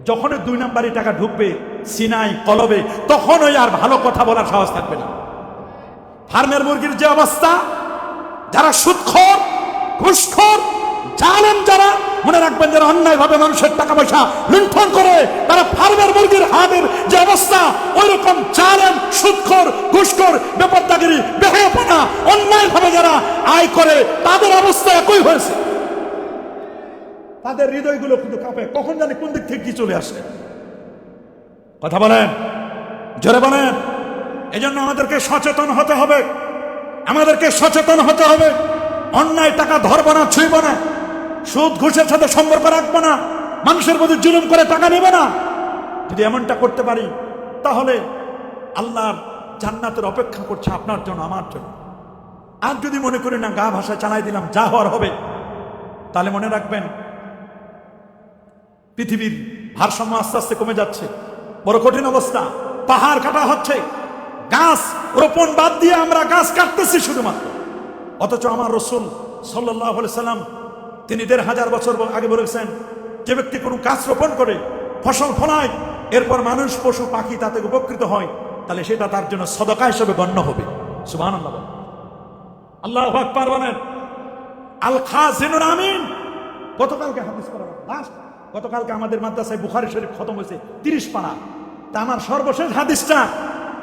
যখন 2 নাম্বারি টাকা ঢুকবে সিনাই কলবে, তখন ওই আর ভালো কথা বলার সাহস থাকবে না। ফার্মের মুরগির যে অবস্থা, যারা সুদখোর, ঘুষখোর, জালেম, যারা মনে রাখবেন যারা অন্যায়ভাবে মানুষের টাকা পয়সা লুণ্ঠন করে, তারা ফার্মের মুরগির হাটের যে অবস্থা, ওই রকম জালেম, সুদখোর, ঘুষখোর, বেপরদাগিরি, বেহায়াপনা, অন্যায়ভাবে যারা আয় করে, তাদের অবস্থা একই হয়েছে। তাদের হৃদয়গুলো কিন্তু কাঁপে, কখন জানি কোন দিক থেকে কি চলে আসে। কথা বলেন, জোরে বলেন। এজন্য আমাদেরকে সচেতন হতে হবে, আমাদেরকে সচেতন হতে হবে। অন্যায় টাকা ধরবো না, ছুঁইব না, সুদ ঘুষের সাথে সম্পর্ক রাখবো না, মানুষের প্রতি জুলুম করে টাকা নেবে না। যদি এমনটা করতে পারি, তাহলে আল্লাহর জান্নাতের অপেক্ষা করছে আপনার জন্য, আমার জন্য। আর যদি মনে করি না, গা ভাষা চালাই দিলাম, যা হওয়ার হবে, তাহলে মনে রাখবেন পৃথিবীর ভারসাম্য আস্তে আস্তে কমে যাচ্ছে। বড় কঠিন অবস্থা। পাহাড় কাটা হচ্ছে, গাছ রোপণ বাদ দিয়ে আমরা গাছ কাটতেছি শুধুমাত্র। অথচ আমার রাসূল সাল্লাল্লাহু আলাইহি সাল্লাম তিনি 1500 বছর আগে বলেছেন, যে ব্যক্তি কোনো গাছ রোপণ করে, ফসল ফলায়, এরপর মানুষ, পশু, পাখি তাতে উপকৃত হয়, তাহলে সেটা তার জন্য সদকা হিসেবে গণ্য হবে। সুবহানাল্লাহ বলেন, আল্লাহু আকবার বলেন। আল খাজিনুল আমিন। গতকালকে হাদিস পড়া, গতকালকে আমাদের মাদ্রাসায় বুখারী শরীফ খতম হয়েছে 30 পারা। তা আমার সর্বশেষ হাদিসটা,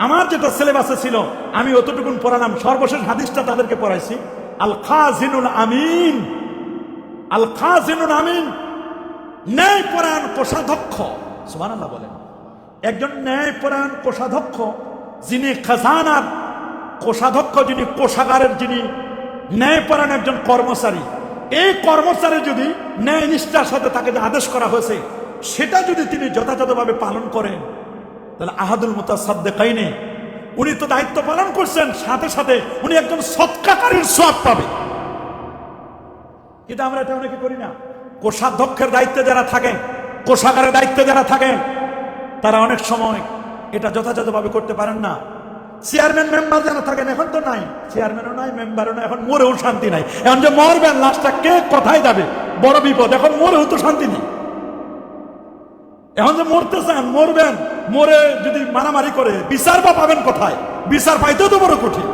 আমার যেটা সিলেবাসে ছিল আমি অতটুকুন পড়ালাম, সর্বশেষ হাদিসটা তাদেরকে পড়াইছি। আল খাজিনুল আমিন, আল খাজিনুল আমিন, ন্যায়পরায়ণ কোষাধ্যক্ষ। সুবহানাল্লাহ বলেন। একজন ন্যায়পরায়ণ কোষাধ্যক্ষ, যিনি খাজানার কোষাধ্যক্ষ, যিনি কোষাগারের, যিনি ন্যায়পরায়ণ একজন কর্মচারী, এই কর্মচারী যদি ন্যায় নিষ্ঠার সাথে তাকে যে আদেশ করা হয়েছে সেটা যদি তিনি যথাযথভাবে পালন করেন, তাহলে আহাদুল মুতাসাদ্দিকাইনে উনি তো দায়িত্ব পালন করছেন, সাথে সাথে উনি একজন সদকাকারীর সওয়াব পাবে। কিন্তু আমরা এটা অনেকে করি না। কোষাধ্যক্ষের দায়িত্বে যারা থাকেন, কোষাগারের দায়িত্বে যারা থাকেন, তারা অনেক সময় এটা যথাযথভাবে করতে পারেন না। চেয়ারম্যান মেম্বার যারা থাকেন, এখন তো নাই, চেয়ারম্যানও নাই, মেম্বারও নাই, এখন মরেও শান্তি নাই। এখন যে মরবেন, লাশটা কে কোথায় যাবে, বড় বিপদ। এখন মরেও তো শান্তি নেই। এখন যে মরতে চান, মরবেন, মরে যদি মারামারি করে বিচার বা পাবেন কোথায়? বিচার পাইতেও তো বড় কঠিন।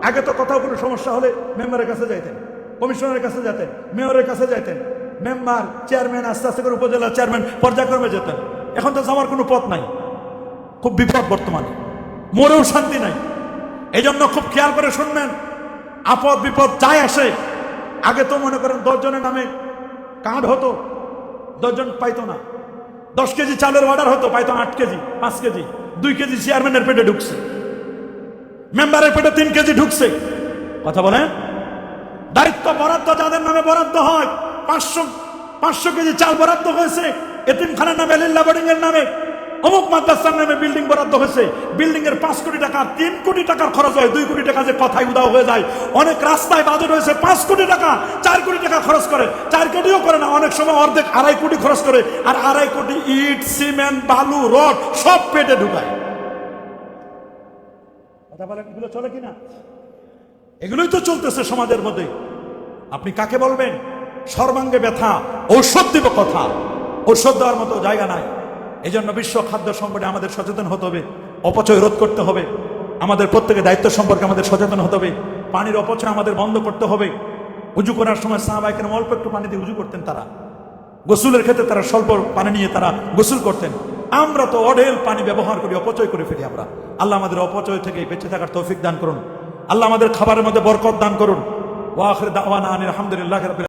আগে তো কোথাও কোনো সমস্যা হলে মেম্বারের কাছে যাইতেন, কমিশনারের কাছে যেতেন, মেয়রের কাছে যাইতেন, মেম্বার, চেয়ারম্যান, আস্তে আস্তে করে উপজেলা চেয়ারম্যান পর্যায়ক্রমে যেতেন। এখন তো যাওয়ার কোনো পথ নাই, খুব বিপদ বর্তমানে, মরেও শান্তি নাই। এই জন্য খুব খেয়াল করে শুনবেন, আপদ বিপদ যাই আসে, আগে তো মনে করেন 10 জনের নামে কার্ড হতো, 10 জন পাইতো না। 10 কেজি চালের অর্ডার হতো, পাইতো 8 কেজি, 5 কেজি, 2 কেজি চেয়ারম্যানের পেটে ঢুকছে, মেম্বারের পেটে 3 কেজি ঢুকছে। কথা বলেন, দায়িত্ব বরাদ্দ যাদের নামে বরাদ্দ হয়, 500 কেজি চাল বরাদ্দ হয়েছে এতিমখানার নামে, লিল্লা বোর্ডিং এর নামে, অমুক মাদ্রাসার নামে বিল্ডিং বরাদ্দ হয়েছে, বিল্ডিং এর 5 কোটি টাকা, 3 কোটি টাকার খরচ হয়, 2 কোটি টাকা যে কথায় উদাও হয়ে যায়। অনেক রাস্তায় বাজেট হয়েছে 5 কোটি টাকা, 4 কোটি টাকা খরচ করে, 4 কোটিও করে না, অনেক সময় অর্ধেক 2.5 কোটি খরচ করে, আর 2.5 কোটি ইট, সিমেন্ট, বালু, রড সব পেটে ঢুকায়। কথা বলেন, এগুলো চলে কিনা? এগুলোই তো চলতেছে সমাজের মধ্যে। আপনি কাকে বলবেন? সর্বাঙ্গে ব্যথা, ঔষধ দিব কথা, ঔষধ দেওয়ার মতো জায়গা নাই। এই জন্য বিশ্ব খাদ্য সংকটে আমাদের সচেতন হতে হবে, অপচয় রোধ করতে হবে, আমাদের প্রত্যেকের দায়িত্ব সম্পর্কে আমাদের সচেতন হতে হবে, পানির অপচয় আমাদের বন্ধ করতে হবে। উজু করার সময় সাহাবায়ে কেরাম অল্প একটু পানি দিয়ে উজু করতেন, তারা গোসলের ক্ষেত্রে তারা স্বল্প পানি নিয়ে তারা গোসল করতেন। আমরা তো অঢেল পানি ব্যবহার করি, অপচয় করে ফেলি আমরা। আল্লাহ আমাদের অপচয় থেকে বেঁচে থাকার তৌফিক দান করুন। আল্লাহ আমাদের খাবারের মধ্যে বরকত দান করুন। ওয়া আখির দাওয়ানা আনিল হামদুলিল্লাহি রাব্বিল